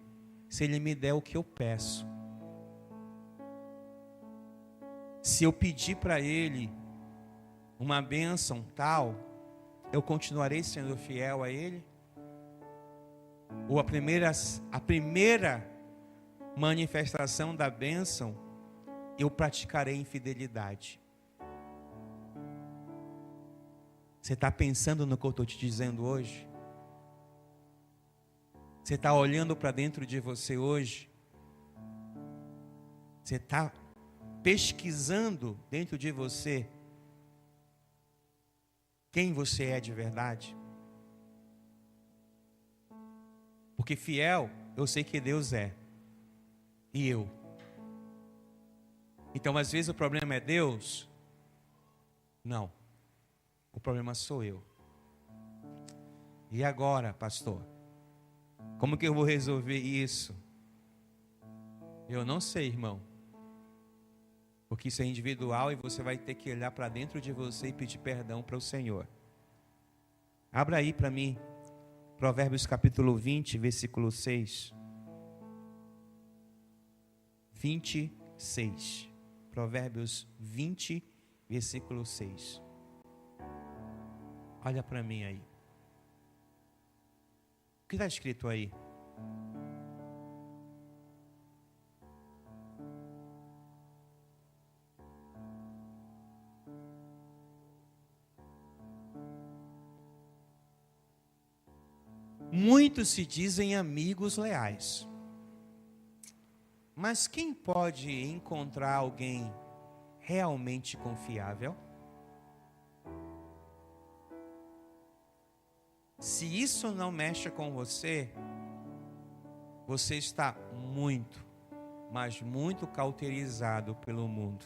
se Ele me der o que eu peço. Se eu pedir para Ele uma bênção tal, eu continuarei sendo fiel a Ele? Ou a primeira manifestação da bênção, eu praticarei infidelidade? Você está pensando no que eu estou te dizendo hoje? Você está olhando para dentro de você hoje? Você está pesquisando dentro de você quem você é de verdade? Porque fiel, eu sei que Deus é. E eu. Então, às vezes o problema é Deus? Não. O problema sou eu. E agora, pastor? Como que eu vou resolver isso? Eu não sei, irmão. Porque isso é individual e você vai ter que olhar para dentro de você e pedir perdão para o Senhor. Abra aí para mim, Provérbios capítulo 20, versículo 6. 26. Provérbios 20, versículo 6. Olha para mim aí. O que está escrito aí? Muitos se dizem amigos leais, mas quem pode encontrar alguém realmente confiável? Se isso não mexe com você, você está muito, mas muito cauterizado pelo mundo.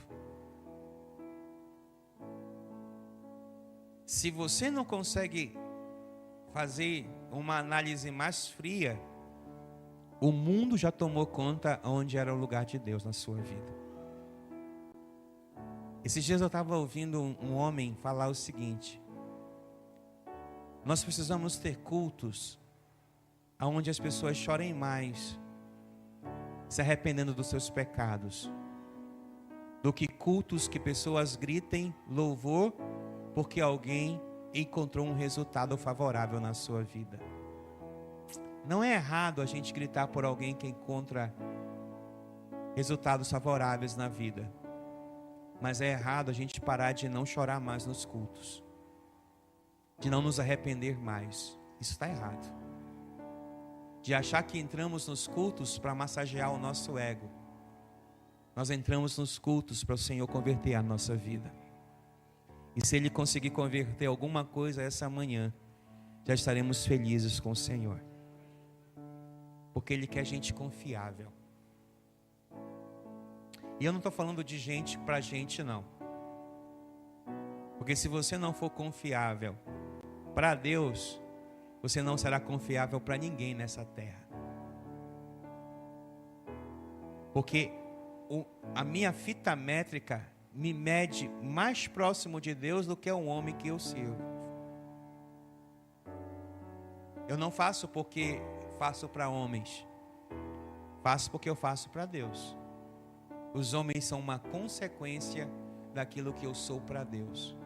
Se você não consegue fazer uma análise mais fria, o mundo já tomou conta onde era o lugar de Deus na sua vida. Esses dias eu estava ouvindo um homem falar o seguinte: nós precisamos ter cultos onde as pessoas chorem mais, se arrependendo dos seus pecados, do que cultos que pessoas gritem louvor porque alguém encontrou um resultado favorável na sua vida. Não é errado a gente gritar por alguém que encontra resultados favoráveis na vida, mas é errado a gente parar de não chorar mais nos cultos, de não nos arrepender mais. Isso está errado. De achar que entramos nos cultos para massagear o nosso ego. Nós entramos nos cultos para o Senhor converter a nossa vida. E se Ele conseguir converter alguma coisa essa manhã, já estaremos felizes com o Senhor. Porque Ele quer gente confiável. E eu não estou falando de gente para gente, não. Porque se você não for confiável para Deus, você não será confiável para ninguém nessa terra. Porque a minha fita métrica me mede mais próximo de Deus do que o homem que eu sirvo. Eu não faço porque faço para homens. Faço porque eu faço para Deus. Os homens são uma consequência daquilo que eu sou para Deus.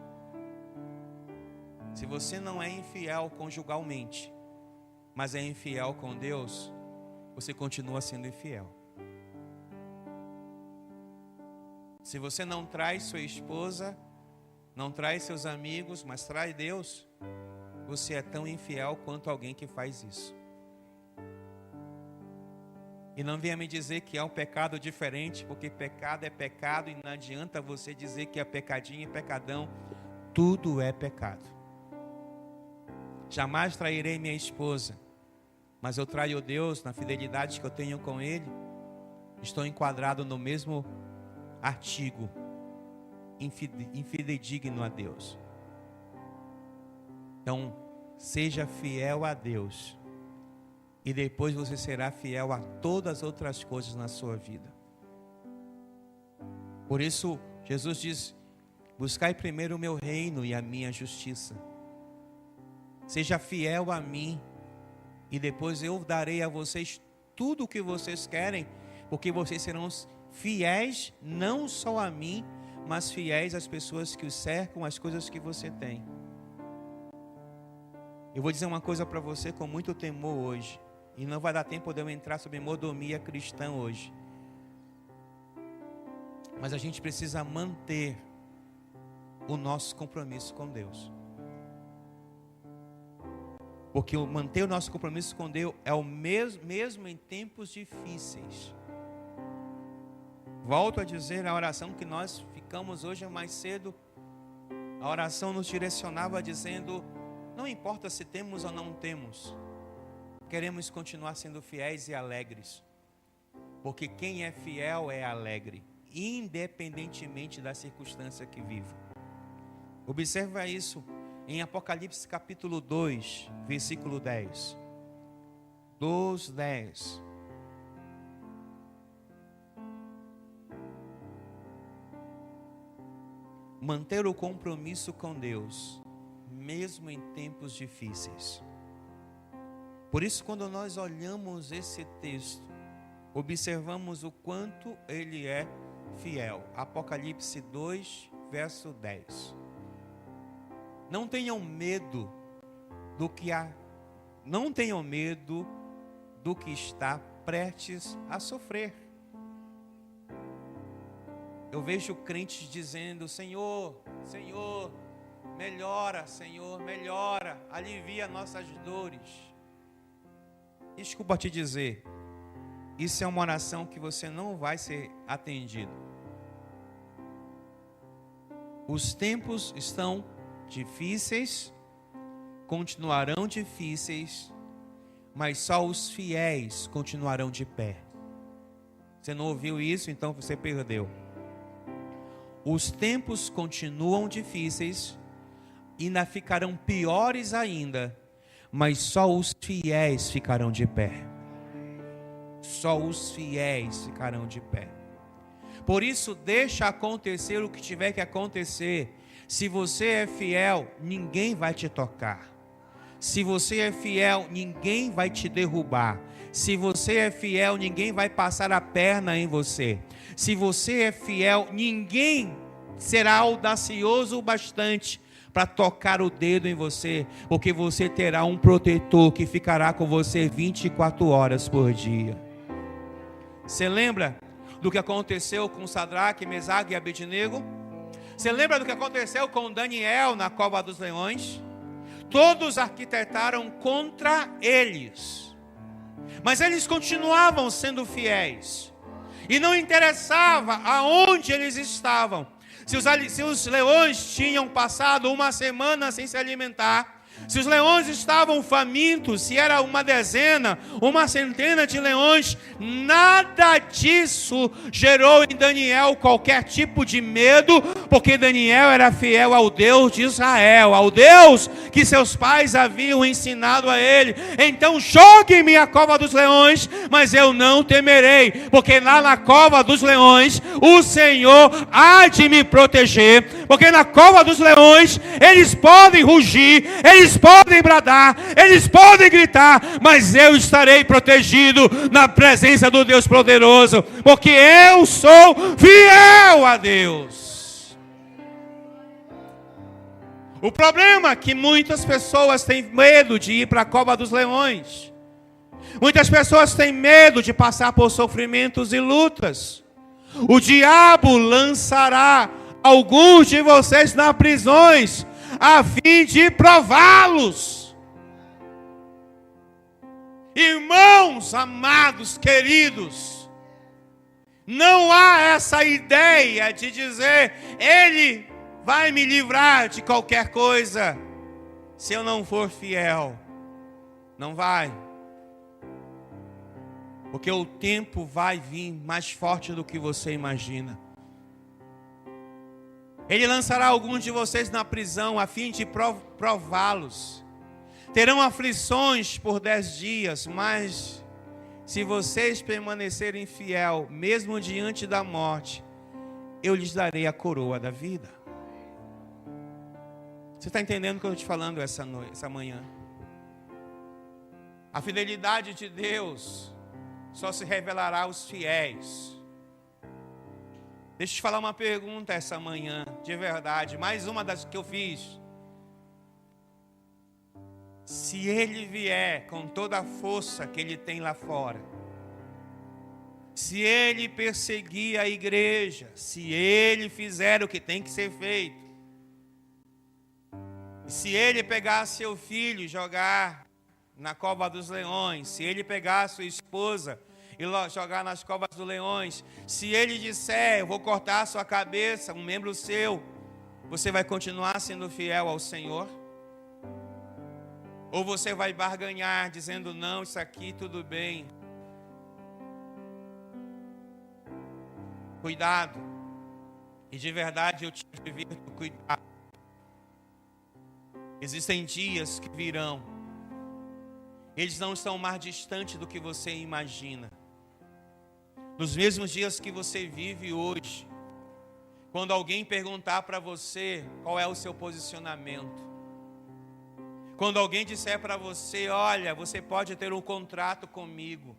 Se você não é infiel conjugalmente, mas é infiel com Deus, você continua sendo infiel. Se você não traz sua esposa, não traz seus amigos, mas traz Deus, você é tão infiel quanto alguém que faz isso. E não venha me dizer que é um pecado diferente, porque pecado é pecado e não adianta você dizer que é pecadinho e pecadão. Tudo é pecado. Jamais trairei minha esposa, mas eu traio Deus na fidelidade que eu tenho com Ele. Estou enquadrado no mesmo artigo, infidedigno a Deus. Então, seja fiel a Deus. E depois você será fiel a todas as outras coisas na sua vida. Por isso, Jesus diz: buscai primeiro o meu reino e a minha justiça. Seja fiel a mim. E depois eu darei a vocês tudo o que vocês querem. Porque vocês serão fiéis não só a mim, mas fiéis às pessoas que os cercam, às coisas que você tem. Eu vou dizer uma coisa para você com muito temor hoje. E não vai dar tempo de eu entrar sobre mordomia cristã hoje. Mas a gente precisa manter o nosso compromisso com Deus. Porque manter o nosso compromisso com Deus é o mesmo em tempos difíceis. Volto a dizer, a oração que nós ficamos hoje mais cedo, a oração nos direcionava dizendo: não importa se temos ou não temos, queremos continuar sendo fiéis e alegres. Porque quem é fiel é alegre, independentemente da circunstância que vive. Observa isso em Apocalipse capítulo 2, versículo 10. 2:10. Manter o compromisso com Deus, mesmo em tempos difíceis. Por isso, quando nós olhamos esse texto, observamos o quanto ele é fiel. Apocalipse 2, verso 10. Não tenham medo do que não tenham medo do que está prestes a sofrer. Eu vejo crentes dizendo: Senhor, Senhor, melhora, Senhor, melhora, alivia nossas dores. Desculpa te dizer, isso é uma oração que você não vai ser atendido. Os tempos estão difíceis, continuarão difíceis, mas só os fiéis continuarão de pé. Você não ouviu isso? Então você perdeu. Os tempos continuam difíceis, ainda ficarão piores ainda, mas só os fiéis ficarão de pé. Só os fiéis ficarão de pé. Por isso, deixa acontecer o que tiver que acontecer. Se você é fiel, ninguém vai te tocar. Se você é fiel, ninguém vai te derrubar. Se você é fiel, ninguém vai passar a perna em você. Se você é fiel, ninguém será audacioso o bastante para tocar o dedo em você, porque você terá um protetor que ficará com você 24 horas por dia. Você lembra do que aconteceu com Sadraque, Mesaque e Abednego? Você lembra do que aconteceu com Daniel na cova dos leões? Todos arquitetaram contra eles, mas eles continuavam sendo fiéis, e não interessava aonde eles estavam. Se os leões tinham passado uma semana sem se alimentar, se os leões estavam famintos, se era uma dezena, uma centena de leões, nada disso gerou em Daniel qualquer tipo de medo, porque Daniel era fiel ao Deus de Israel, ao Deus que seus pais haviam ensinado a ele. Então jogue-me a cova dos leões, mas eu não temerei, porque lá na cova dos leões o Senhor há de me proteger, porque na cova dos leões eles podem rugir, eles podem bradar, eles podem gritar, mas eu estarei protegido na presença do Deus poderoso, porque eu sou fiel a Deus. O problema é que muitas pessoas têm medo de ir para a cova dos leões. Muitas pessoas têm medo de passar por sofrimentos e lutas. O diabo lançará alguns de vocês nas prisões, a fim de prová-los. Irmãos amados, queridos, não há essa ideia de dizer, Ele vai me livrar de qualquer coisa se eu não for fiel. Não vai. Porque o tempo vai vir mais forte do que você imagina. Ele lançará alguns de vocês na prisão a fim de prová-los. Terão aflições por 10 dias, mas se vocês permanecerem fiel, mesmo diante da morte, eu lhes darei a coroa da vida. Você está entendendo o que eu estou te falando essa manhã? A fidelidade de Deus só se revelará aos fiéis. Deixa eu te falar uma pergunta essa manhã, de verdade, mais uma das que eu fiz. Se Ele vier com toda a força que Ele tem lá fora, se Ele perseguir a igreja, se Ele fizer o que tem que ser feito, se Ele pegar seu filho e jogar na cova dos leões, se Ele pegar sua esposa e jogar nas covas dos leões, se Ele disser, eu vou cortar a sua cabeça, um membro seu, você vai continuar sendo fiel ao Senhor? Ou você vai barganhar, dizendo, não, isso aqui tudo bem. Cuidado. E de verdade eu te advirto, cuidado. Existem dias que virão. Eles não estão mais distantes do que você imagina. Nos mesmos dias que você vive hoje. Quando alguém perguntar para você qual é o seu posicionamento. Quando alguém disser para você, olha, você pode ter um contrato comigo,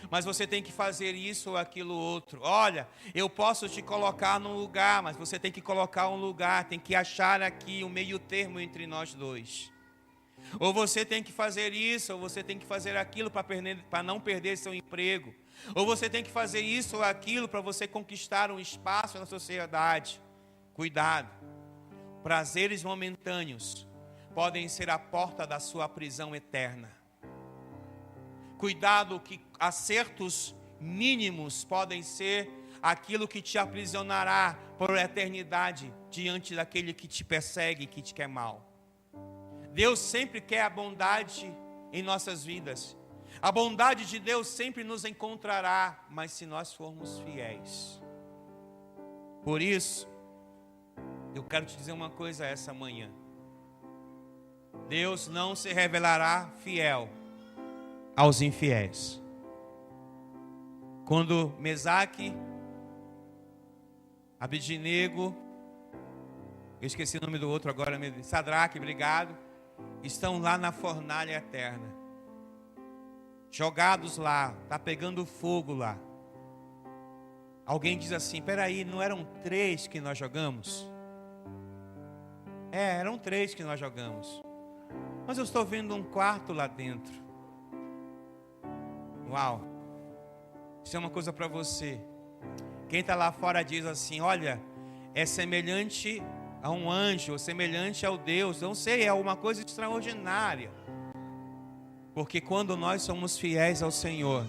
mas você tem que fazer isso ou aquilo outro. Olha, eu posso te colocar num lugar, mas você tem que colocar um lugar, tem que achar aqui um meio termo entre nós dois. Ou você tem que fazer isso, ou você tem que fazer aquilo para não perder seu emprego. Ou você tem que fazer isso ou aquilo para você conquistar um espaço na sociedade. Cuidado, prazeres momentâneos podem ser a porta da sua prisão eterna. Cuidado que acertos mínimos podem ser aquilo que te aprisionará por eternidade diante daquele que te persegue e que te quer mal. Deus sempre quer a bondade em nossas vidas. A bondade de Deus sempre nos encontrará, mas se nós formos fiéis. Por isso, eu quero te dizer uma coisa essa manhã. Deus não se revelará fiel aos infiéis. Quando Mesaque, Abednego, eu esqueci o nome do outro agora, Sadraque, obrigado, estão lá na fornalha eterna, jogados lá, está pegando fogo lá. Alguém diz assim, peraí, não eram 3 que nós jogamos? Eram 3 que nós jogamos. Mas eu estou vendo um quarto lá dentro. Uau. Isso é uma coisa para você. Quem está lá fora diz assim, olha, é semelhante a um anjo, ou semelhante ao Deus. Não sei, é uma coisa extraordinária. Porque quando nós somos fiéis ao Senhor,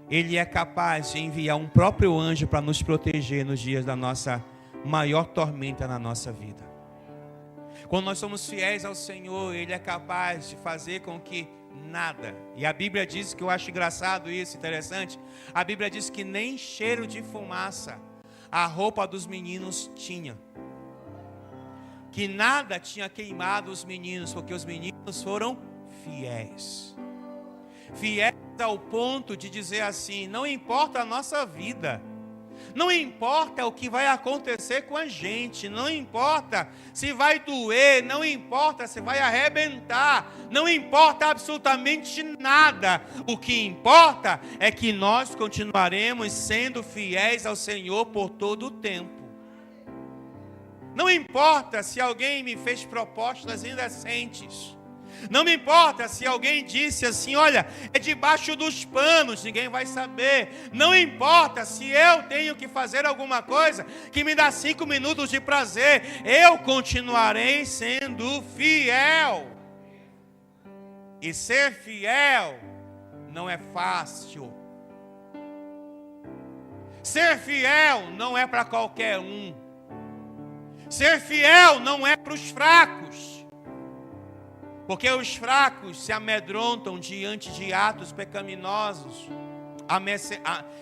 Ele é capaz de enviar um próprio anjo para nos proteger nos dias da nossa maior tormenta na nossa vida. Quando nós somos fiéis ao Senhor, Ele é capaz de fazer com que nada, e a Bíblia diz, que eu acho engraçado isso, interessante, a Bíblia diz que nem cheiro de fumaça a roupa dos meninos tinha, que nada tinha queimado os meninos, porque os meninos foram fiéis, fiéis ao ponto de dizer assim, não importa a nossa vida, não importa o que vai acontecer com a gente, não importa se vai doer, não importa se vai arrebentar, não importa absolutamente nada. O que importa é que nós continuaremos sendo fiéis ao Senhor por todo o tempo. Não importa se alguém me fez propostas indecentes. Não me importa se alguém disse assim, olha, é debaixo dos panos, ninguém vai saber. Não importa se eu tenho que fazer alguma coisa que me dá 5 minutos de prazer. Eu continuarei sendo fiel. E ser fiel não é fácil. Ser fiel não é para qualquer um. Ser fiel não é para os fracos. Porque os fracos se amedrontam diante de atos pecaminosos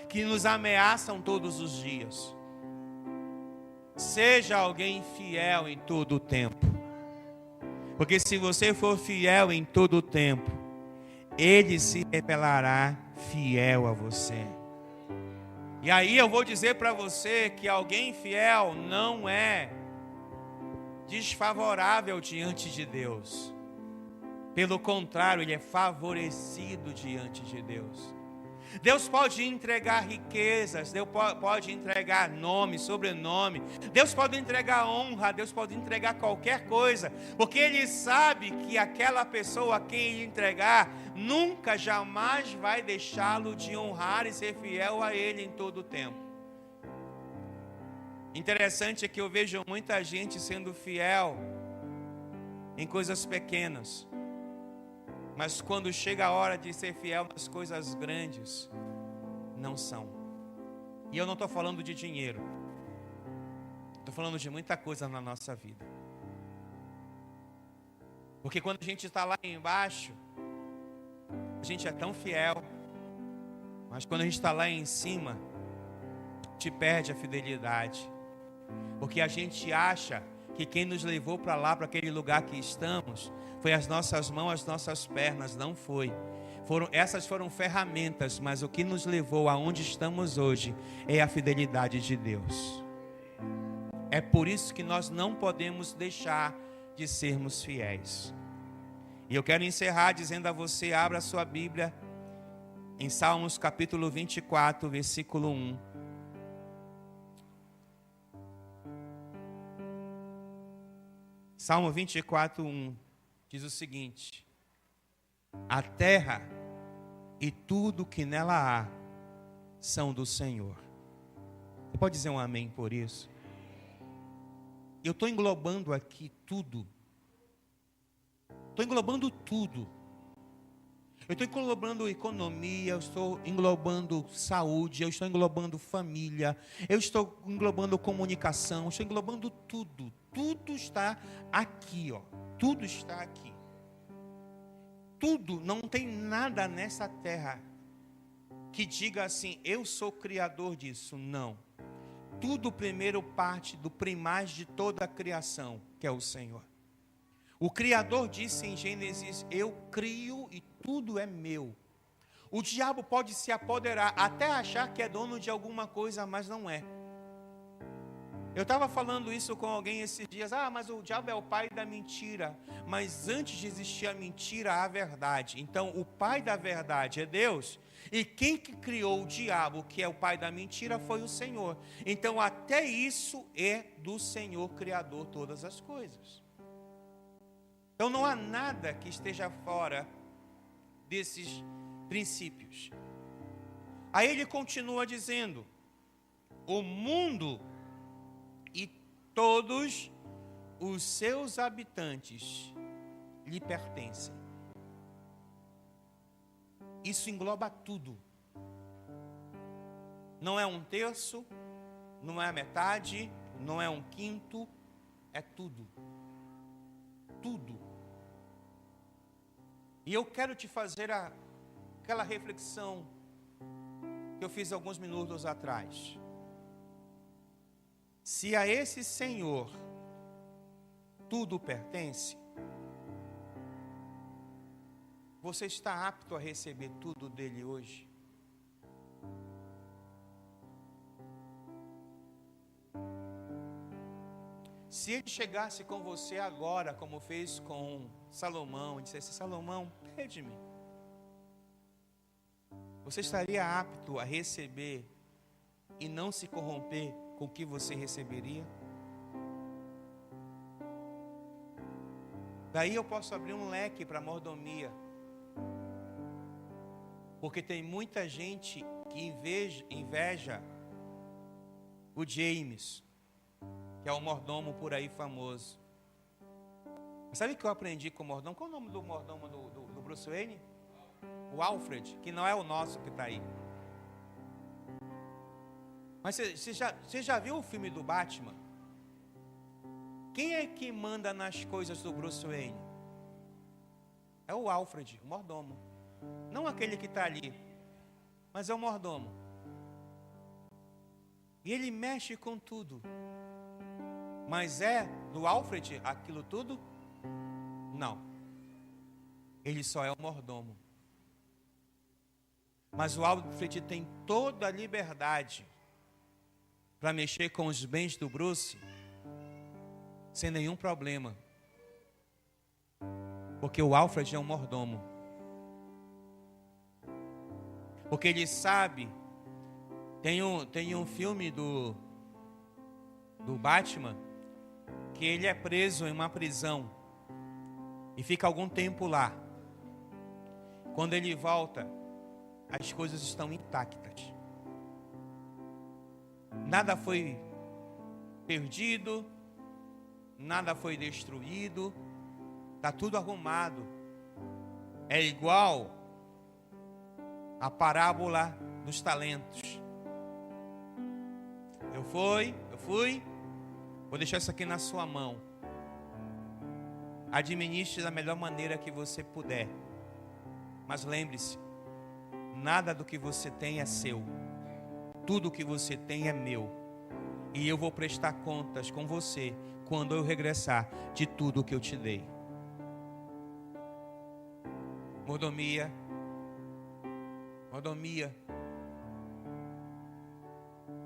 que nos ameaçam todos os dias. Seja alguém fiel em todo o tempo. Porque se você for fiel em todo o tempo, Ele se revelará fiel a você. E aí eu vou dizer para você que alguém fiel não é desfavorável diante de Deus. Pelo contrário, ele é favorecido diante de Deus. Deus pode entregar riquezas, Deus pode entregar nome, sobrenome, Deus pode entregar honra, Deus pode entregar qualquer coisa, porque Ele sabe que aquela pessoa a quem Ele entregar, nunca, jamais vai deixá-lo de honrar e ser fiel a Ele em todo o tempo. Interessante é que eu vejo muita gente sendo fiel em coisas pequenas, mas quando chega a hora de ser fiel nas coisas grandes, não são. E eu não estou falando de dinheiro, estou falando de muita coisa na nossa vida. Porque quando a gente está lá embaixo, a gente é tão fiel, mas quando a gente está lá em cima, te perde a fidelidade. Porque a gente acha que quem nos levou para lá, para aquele lugar que estamos, foi as nossas mãos, as nossas pernas. Não foi. Essas foram ferramentas, mas o que nos levou aonde estamos hoje é a fidelidade de Deus. É por isso que nós não podemos deixar de sermos fiéis. E eu quero encerrar dizendo a você, abra a sua Bíblia em Salmos capítulo 24, versículo 1. Salmo 24, 1. Diz o seguinte: a terra e tudo que nela há são do Senhor. Você pode dizer um amém por isso? Eu estou englobando aqui tudo. Estou englobando tudo. Eu estou englobando economia, eu estou englobando saúde, eu estou englobando família, eu estou englobando comunicação, eu estou englobando tudo. Tudo está aqui, ó. Tudo está aqui. Tudo, não tem nada nessa terra que diga assim, eu sou criador disso. Não. Tudo primeiro parte do primaz de toda a criação, que é o Senhor. O Criador disse em Gênesis, eu crio e tudo é meu. O diabo pode se apoderar, até achar que é dono de alguma coisa, mas não é. Eu estava falando isso com alguém esses dias. Mas o diabo é o pai da mentira. Mas antes de existir a mentira, há a verdade. Então, o pai da verdade é Deus. E quem que criou o diabo, que é o pai da mentira, foi o Senhor. Então, até isso é do Senhor Criador, todas as coisas. Então, não há nada que esteja fora desses princípios. Aí ele continua dizendo, o mundo e todos os seus habitantes lhe pertencem. Isso engloba tudo. Não é um terço, não é a metade, não é um quinto, é tudo. Tudo. E eu quero te fazer aquela reflexão que eu fiz alguns minutos atrás. Se a esse Senhor tudo pertence, você está apto a receber tudo dele hoje? Se ele chegasse com você agora, como fez com Salomão, e dissesse, Salomão, pede-me, você estaria apto a receber e não se corromper com o que você receberia? Daí eu posso abrir um leque para mordomia, porque tem muita gente que inveja o James, que é um mordomo por aí famoso. Sabe o que eu aprendi com o mordomo? Qual é o nome do mordomo do Bruce Wayne? o Alfred, que não é o nosso que está aí. Mas você já viu o filme do Batman? Quem é que manda nas coisas do Bruce Wayne? É o Alfred, o mordomo. Não aquele que está ali, mas é o mordomo. E ele mexe com tudo. Mas é do Alfred aquilo tudo? Não. Ele só é o mordomo. Mas o Alfred tem toda a liberdade para mexer com os bens do Bruce sem nenhum problema. Porque o Alfred é um mordomo. Porque ele sabe. Tem um filme do Batman que ele é preso em uma prisão e fica algum tempo lá. Quando ele volta, as coisas estão intactas. Nada foi perdido, nada foi destruído, está tudo arrumado. É igual a parábola dos talentos. Eu fui, vou deixar isso aqui na sua mão. Administre da melhor maneira que você puder. Mas lembre-se, nada do que você tem é seu. Tudo que você tem é meu. E eu vou prestar contas com você quando eu regressar de tudo que eu te dei. Mordomia.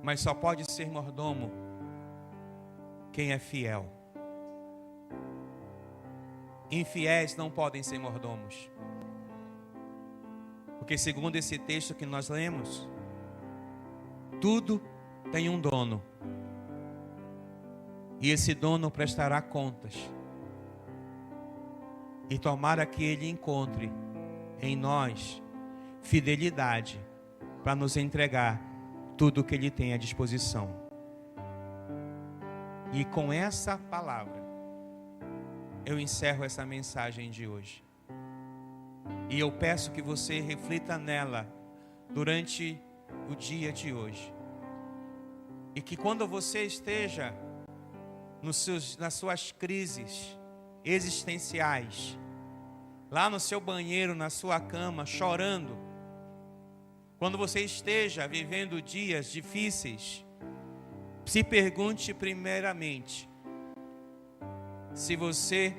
Mas só pode ser mordomo quem é fiel. Infiéis não podem ser mordomos. Porque segundo esse texto que nós lemos, tudo tem um dono. E esse dono prestará contas. E tomara que ele encontre em nós fidelidade para nos entregar tudo que ele tem à disposição. E com essa palavra, eu encerro essa mensagem de hoje. E eu peço que você reflita nela durante o dia de hoje. E que quando você esteja nas suas crises existenciais, lá no seu banheiro, na sua cama, chorando, quando você esteja vivendo dias difíceis, se pergunte primeiramente se você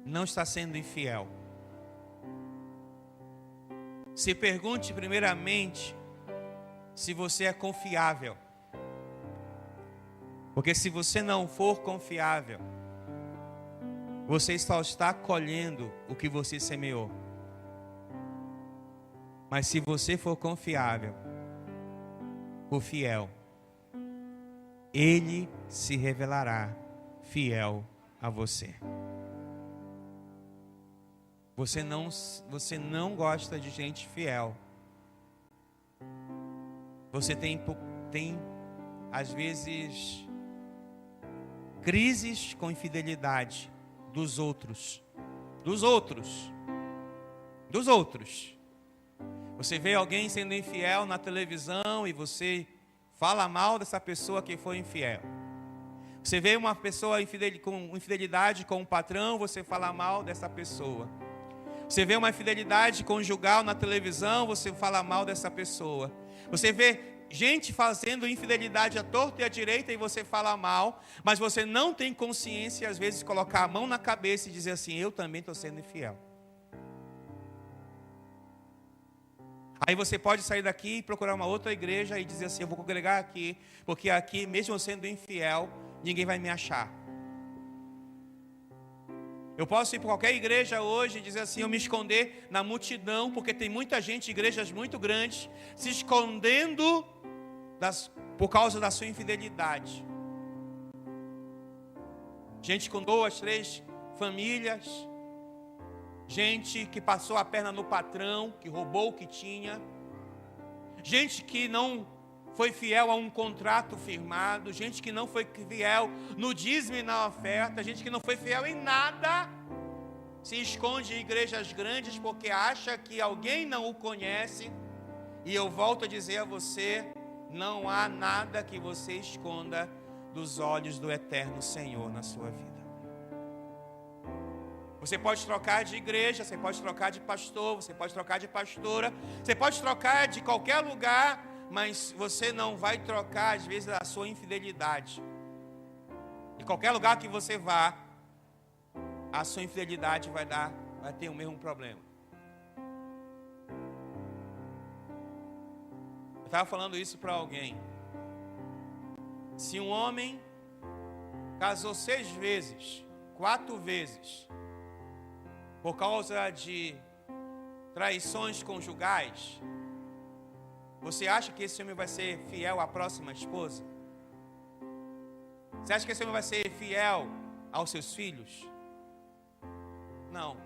não está sendo infiel. Se pergunte primeiramente se você é confiável. Porque se você não for confiável, você só está colhendo o que você semeou. Mas se você for confiável, o fiel, ele se revelará fiel a você. Você não gosta de gente fiel. Você tem às vezes crises com infidelidade dos outros. Você vê alguém sendo infiel na televisão e você fala mal dessa pessoa que foi infiel. Você vê uma pessoa com infidelidade com um patrão, você fala mal dessa pessoa. Você vê uma infidelidade conjugal na televisão, você fala mal dessa pessoa. Você vê gente fazendo infidelidade à torta e à direita e você fala mal, mas você não tem consciência e às vezes colocar a mão na cabeça e dizer assim: eu também estou sendo infiel. Aí você pode sair daqui e procurar uma outra igreja e dizer assim: eu vou congregar aqui, porque aqui, mesmo eu sendo infiel, ninguém vai me achar. Eu posso ir para qualquer igreja hoje e dizer assim: eu me esconder na multidão, porque tem muita gente, igrejas muito grandes, se escondendo por causa da sua infidelidade. Gente com 2, 3 famílias, gente que passou a perna no patrão, que roubou o que tinha, gente que não foi fiel a um contrato firmado, gente que não foi fiel no dízimo e na oferta, gente que não foi fiel em nada, se esconde em igrejas grandes porque acha que alguém não o conhece. E eu volto a dizer a você, não há nada que você esconda dos olhos do eterno Senhor na sua vida. Você pode trocar de igreja, você pode trocar de pastor, você pode trocar de pastora, você pode trocar de qualquer lugar, mas você não vai trocar, às vezes, a sua infidelidade. Em qualquer lugar que você vá, a sua infidelidade vai ter o mesmo problema. Eu estava falando isso para alguém. Se um homem casou 6 vezes, 4 vezes, por causa de traições conjugais, você acha que esse homem vai ser fiel à próxima esposa? Você acha que esse homem vai ser fiel aos seus filhos? Não.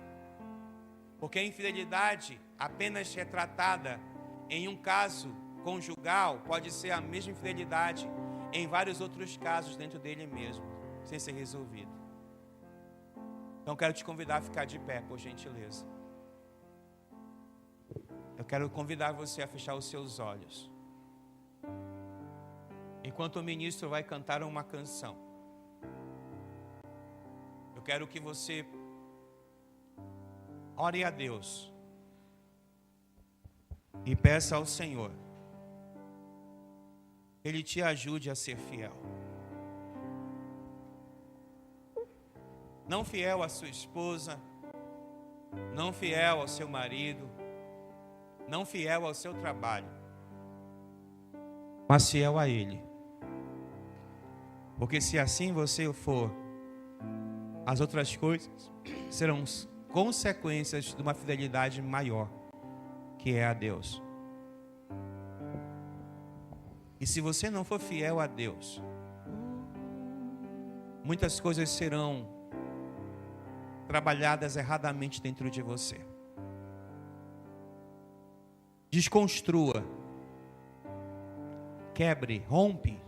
Porque a infidelidade apenas retratada em um caso conjugal pode ser a mesma infidelidade em vários outros casos dentro dele mesmo, sem ser resolvido. Então quero te convidar a ficar de pé, por gentileza. Eu quero convidar você a fechar os seus olhos. Enquanto o ministro vai cantar uma canção, eu quero que você ore a Deus e peça ao Senhor que Ele te ajude a ser fiel. Não fiel à sua esposa, não fiel ao seu marido, não fiel ao seu trabalho, mas fiel a Ele. Porque se assim você for, as outras coisas serão consequências de uma fidelidade maior, que é a Deus. E se você não for fiel a Deus, muitas coisas serão trabalhadas erradamente dentro de você. Desconstrua, quebre, rompe,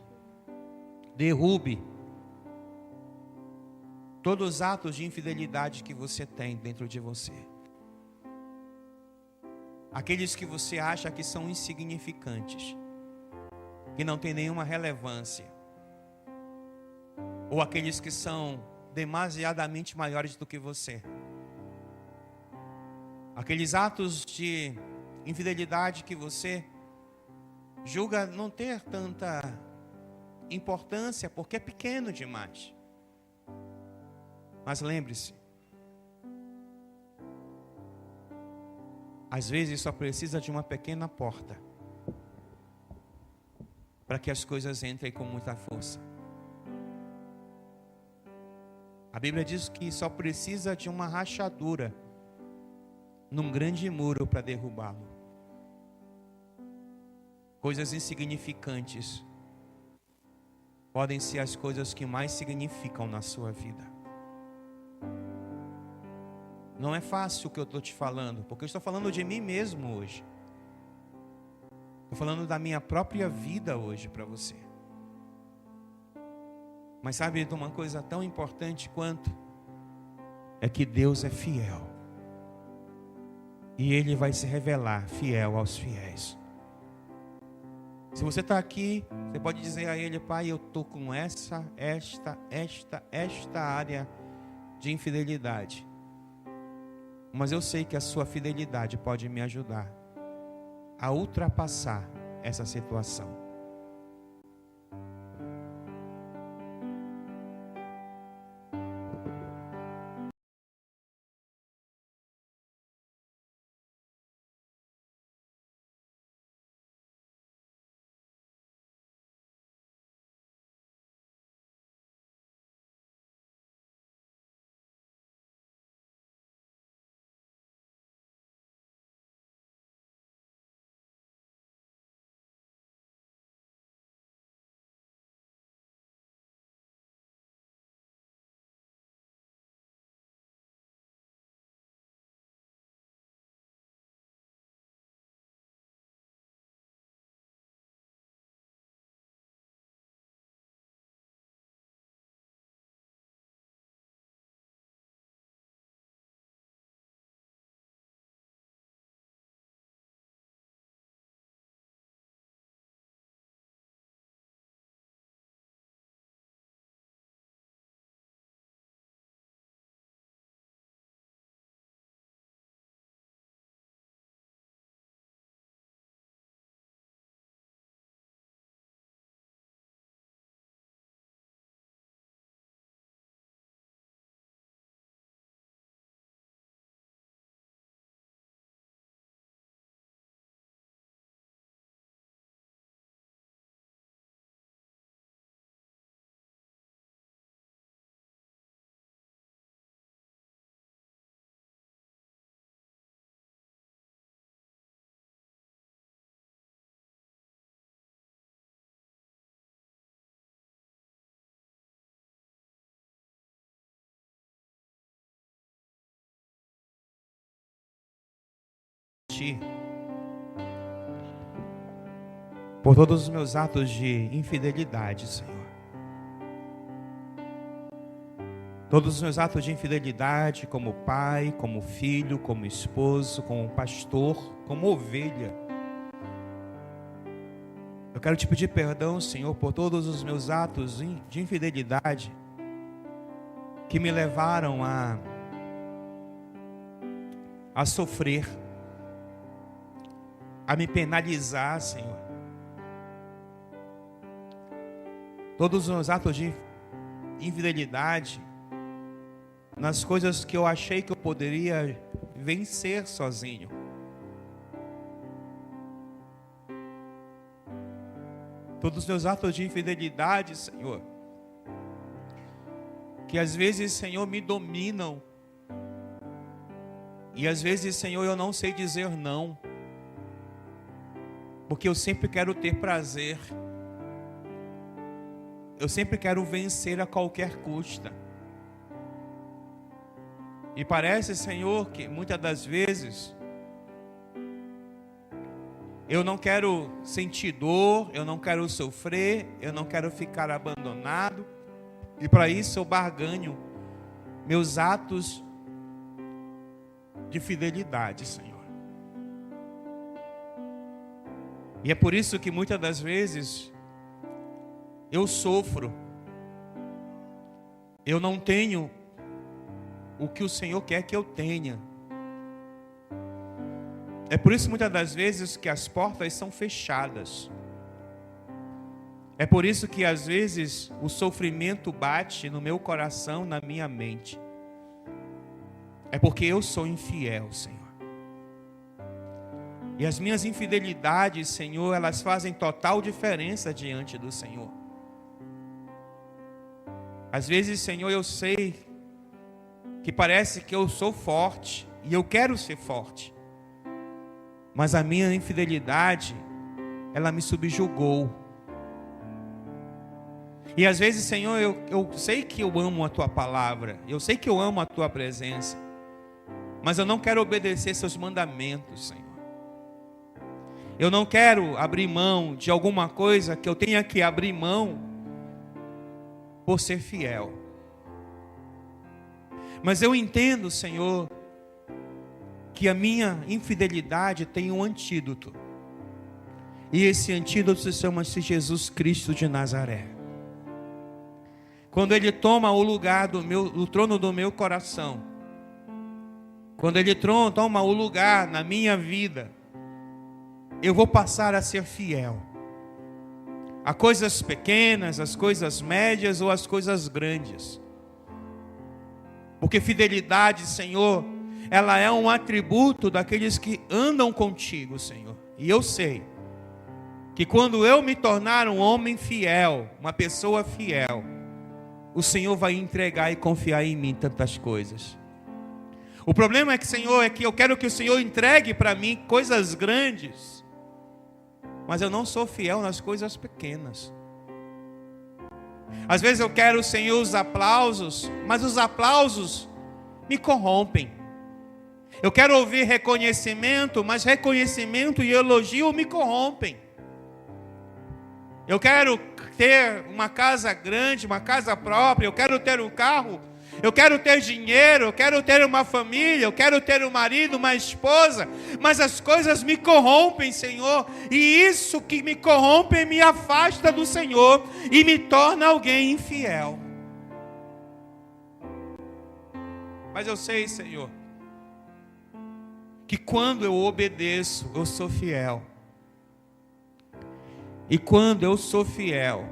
derrube todos os atos de infidelidade que você tem dentro de você. Aqueles que você acha que são insignificantes, que não tem nenhuma relevância, ou aqueles que são demasiadamente maiores do que você. Aqueles atos de infidelidade que você julga não ter tanta importância porque é pequeno demais. Mas lembre-se, às vezes só precisa de uma pequena porta para que as coisas entrem com muita força. A Bíblia diz que só precisa de uma rachadura num grande muro para derrubá-lo. Coisas insignificantes podem ser as coisas que mais significam na sua vida. Não é fácil o que eu estou te falando, porque eu estou falando de mim mesmo hoje. Estou falando da minha própria vida hoje para você. Mas sabe de uma coisa tão importante quanto? É que Deus é fiel. E Ele vai se revelar fiel aos fiéis. Se você está aqui, você pode dizer a Ele: Pai, eu estou com esta área de infidelidade. Mas eu sei que a sua fidelidade pode me ajudar a ultrapassar essa situação. Ti por todos os meus atos de infidelidade, Senhor. Todos os meus atos de infidelidade como pai, como filho, como esposo, como pastor, como ovelha. Eu quero te pedir perdão, Senhor, por todos os meus atos de infidelidade que me levaram a sofrer, a me penalizar, Senhor. Todos os meus atos de infidelidade nas coisas que eu achei que eu poderia vencer sozinho. Todos os meus atos de infidelidade, Senhor, que às vezes, Senhor, me dominam. E às vezes, Senhor, eu não sei dizer não, porque eu sempre quero ter prazer. Eu sempre quero vencer a qualquer custo. E parece, Senhor, que muitas das vezes eu não quero sentir dor, eu não quero sofrer, eu não quero ficar abandonado. E para isso eu barganho meus atos de fidelidade, Senhor. E é por isso que muitas das vezes eu sofro. Eu não tenho o que o Senhor quer que eu tenha. É por isso muitas das vezes que as portas são fechadas. É por isso que às vezes o sofrimento bate no meu coração, na minha mente. É porque eu sou infiel, Senhor. E as minhas infidelidades, Senhor, elas fazem total diferença diante do Senhor. Às vezes, Senhor, eu sei que parece que eu sou forte e eu quero ser forte. Mas a minha infidelidade, ela me subjugou. E às vezes, Senhor, eu sei que eu amo a Tua palavra, eu sei que eu amo a Tua presença, mas eu não quero obedecer Seus mandamentos, Senhor. Eu não quero abrir mão de alguma coisa que eu tenha que abrir mão por ser fiel. Mas eu entendo, Senhor, que a minha infidelidade tem um antídoto. E esse antídoto chama-se Jesus Cristo de Nazaré. Quando Ele toma o lugar do trono do meu coração, quando Ele toma o lugar na minha vida, eu vou passar a ser fiel a coisas pequenas, as coisas médias ou as coisas grandes. Porque fidelidade, Senhor, ela é um atributo daqueles que andam contigo, Senhor. E eu sei que quando eu me tornar um homem fiel, uma pessoa fiel, o Senhor vai entregar e confiar em mim tantas coisas. O problema é que, Senhor, é que eu quero que o Senhor entregue para mim coisas grandes, mas eu não sou fiel nas coisas pequenas. Às vezes eu quero, Senhor, os aplausos, mas os aplausos me corrompem. Eu quero ouvir reconhecimento, mas reconhecimento e elogio me corrompem. Eu quero ter uma casa grande, uma casa própria, eu quero ter um carro, eu quero ter dinheiro, eu quero ter uma família, eu quero ter um marido, uma esposa, mas as coisas me corrompem, Senhor, e isso que me corrompe me afasta do Senhor e me torna alguém infiel. Mas eu sei, Senhor, que quando eu obedeço, eu sou fiel. E quando eu sou fiel,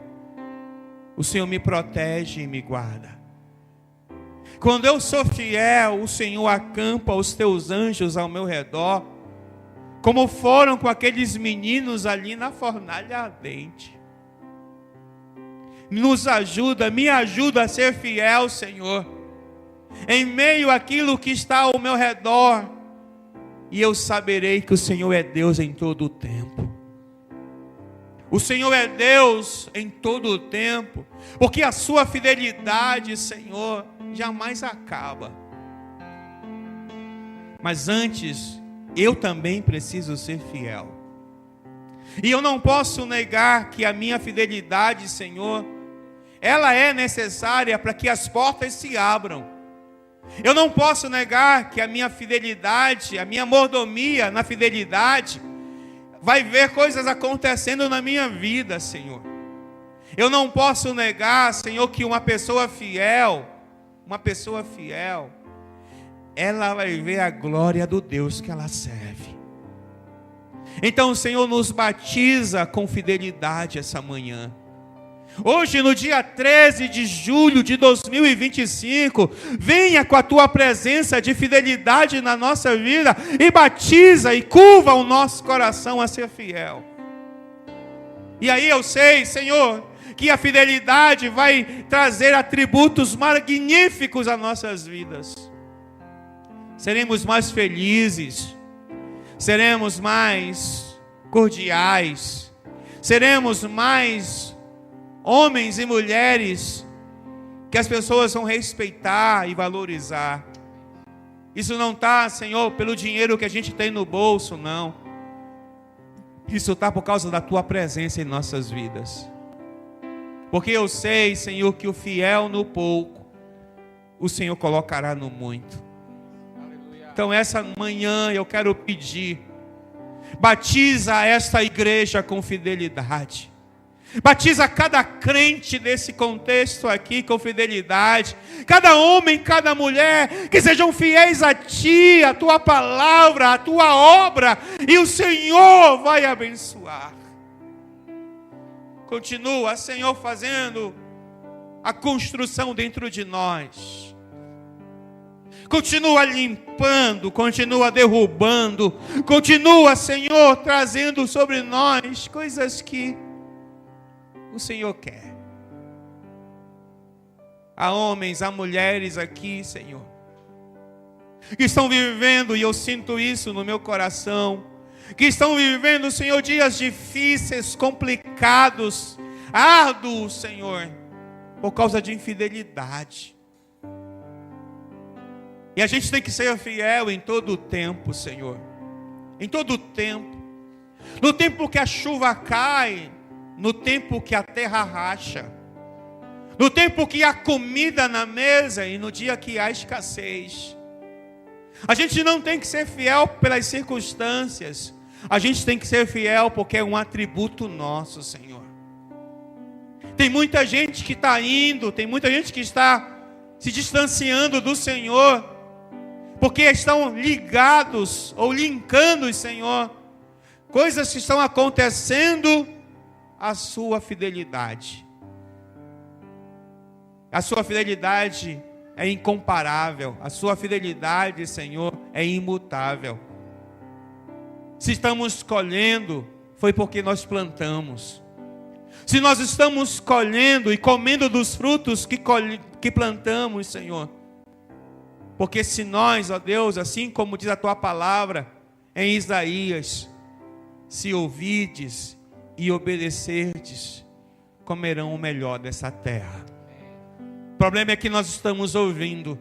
o Senhor me protege e me guarda. Quando eu sou fiel, o Senhor acampa os teus anjos ao meu redor, como foram com aqueles meninos ali na fornalha ardente. Me ajuda a ser fiel, Senhor, em meio àquilo que está ao meu redor, e eu saberei que o Senhor é Deus em todo o tempo. O Senhor é Deus em todo o tempo, porque a sua fidelidade, Senhor, jamais acaba. Mas antes eu também preciso ser fiel. E eu não posso negar que a minha fidelidade, Senhor, ela é necessária para que as portas se abram. Eu não posso negar que a minha fidelidade, a minha mordomia na fidelidade, vai ver coisas acontecendo na minha vida, Senhor. Eu não posso negar, Senhor, que uma pessoa fiel, ela vai ver a glória do Deus que ela serve. Então o Senhor nos batiza com fidelidade essa manhã. Hoje, no dia 13 de julho de 2025, venha com a tua presença de fidelidade na nossa vida e batiza e curva o nosso coração a ser fiel. E aí eu sei, Senhor, que a fidelidade vai trazer atributos magníficos às nossas vidas. Seremos mais felizes, seremos mais cordiais, seremos mais homens e mulheres que as pessoas vão respeitar e valorizar. Isso não está, Senhor, pelo dinheiro que a gente tem no bolso, não. Isso está por causa da tua presença em nossas vidas. Porque eu sei, Senhor, que o fiel no pouco, o Senhor colocará no muito. Então essa manhã eu quero pedir, batiza esta igreja com fidelidade. Batiza cada crente desse contexto aqui com fidelidade. Cada homem, cada mulher, que sejam fiéis a Ti, a Tua palavra, a Tua obra. E o Senhor vai abençoar. Continua, Senhor, fazendo a construção dentro de nós. Continua limpando, continua derrubando. Continua, Senhor, trazendo sobre nós coisas que o Senhor quer. Há homens, há mulheres aqui, Senhor, que estão vivendo, e eu sinto isso no meu coração, que estão vivendo, Senhor, dias difíceis, complicados, árduos, Senhor, por causa de infidelidade. E a gente tem que ser fiel em todo o tempo, Senhor. Em todo o tempo. No tempo que a chuva cai, no tempo que a terra racha, no tempo que há comida na mesa e no dia que há escassez. A gente não tem que ser fiel pelas circunstâncias, a gente tem que ser fiel porque é um atributo nosso, Senhor. Tem muita gente que está indo, tem muita gente que está se distanciando do Senhor, porque estão ligados ou linkando, Senhor, coisas que estão acontecendo a sua fidelidade. A sua fidelidade é incomparável. A sua fidelidade, Senhor, é imutável. Se estamos colhendo, foi porque nós plantamos. Se nós estamos colhendo e comendo dos frutos que plantamos, Senhor, porque se nós, ó Deus, assim como diz a Tua palavra em Isaías, se ouvides e obedecerdes, comerão o melhor dessa terra. O problema é que nós estamos ouvindo,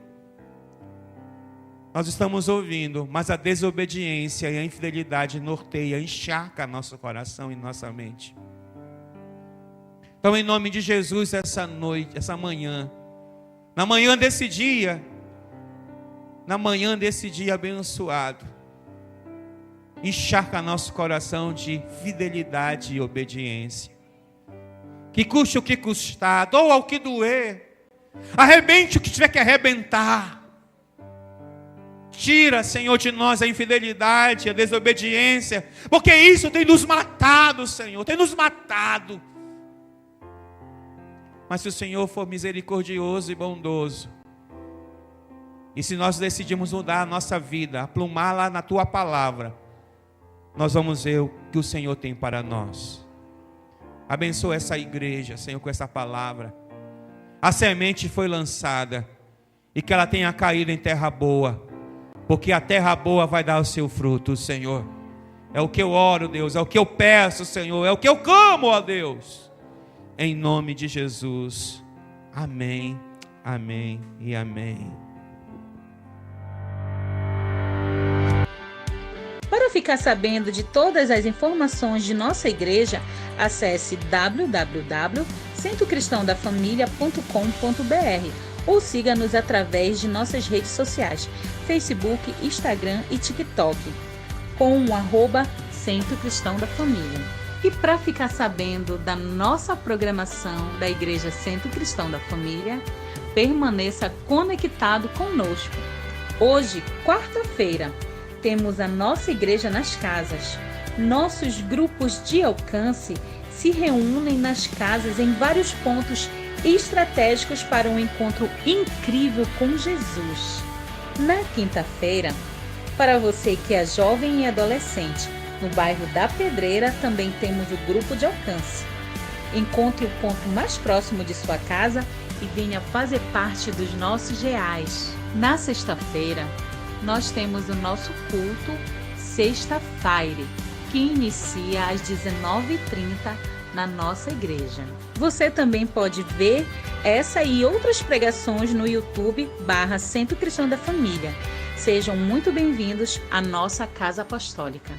mas a desobediência e a infidelidade norteia, encharca nosso coração e nossa mente. Então, em nome de Jesus, essa noite, essa manhã, na manhã desse dia abençoado, encharca nosso coração de fidelidade e obediência. Que custe o que custar, doa o que doer, arrebente o que tiver que arrebentar. Tira, Senhor, de nós a infidelidade, a desobediência, porque isso tem nos matado, Senhor, tem nos matado. Mas se o Senhor for misericordioso e bondoso, e se nós decidimos mudar a nossa vida, aplumá-la na Tua palavra, nós vamos ver o que o Senhor tem para nós. Abençoa essa igreja, Senhor, com essa palavra. A semente foi lançada e que ela tenha caído em terra boa, porque a terra boa vai dar o seu fruto, Senhor. É o que eu oro, Deus, é o que eu peço, Senhor, é o que eu clamo, ó Deus. Em nome de Jesus. Amém, amém e amém. ficar sabendo de todas as informações de nossa igreja, acesse www.centrocristãodafamilia.com.br ou siga-nos através de nossas redes sociais, Facebook, Instagram e TikTok, com o @Centro Cristão da Família. E para ficar sabendo da nossa programação da Igreja Centro Cristão da Família, permaneça conectado conosco. Hoje, quarta-feira, temos a nossa igreja nas casas. Nossos grupos de alcance se reúnem nas casas em vários pontos estratégicos para um encontro incrível com Jesus. Na quinta-feira, para você que é jovem e adolescente, no bairro da Pedreira também temos o grupo de alcance. Encontre o ponto mais próximo de sua casa e venha fazer parte dos nossos reais. Na sexta-feira, nós temos o nosso culto Sexta-feira, que inicia às 19h30 na nossa igreja. Você também pode ver essa e outras pregações no YouTube /Centro Cristão da Família. Sejam muito bem-vindos à nossa Casa Apostólica.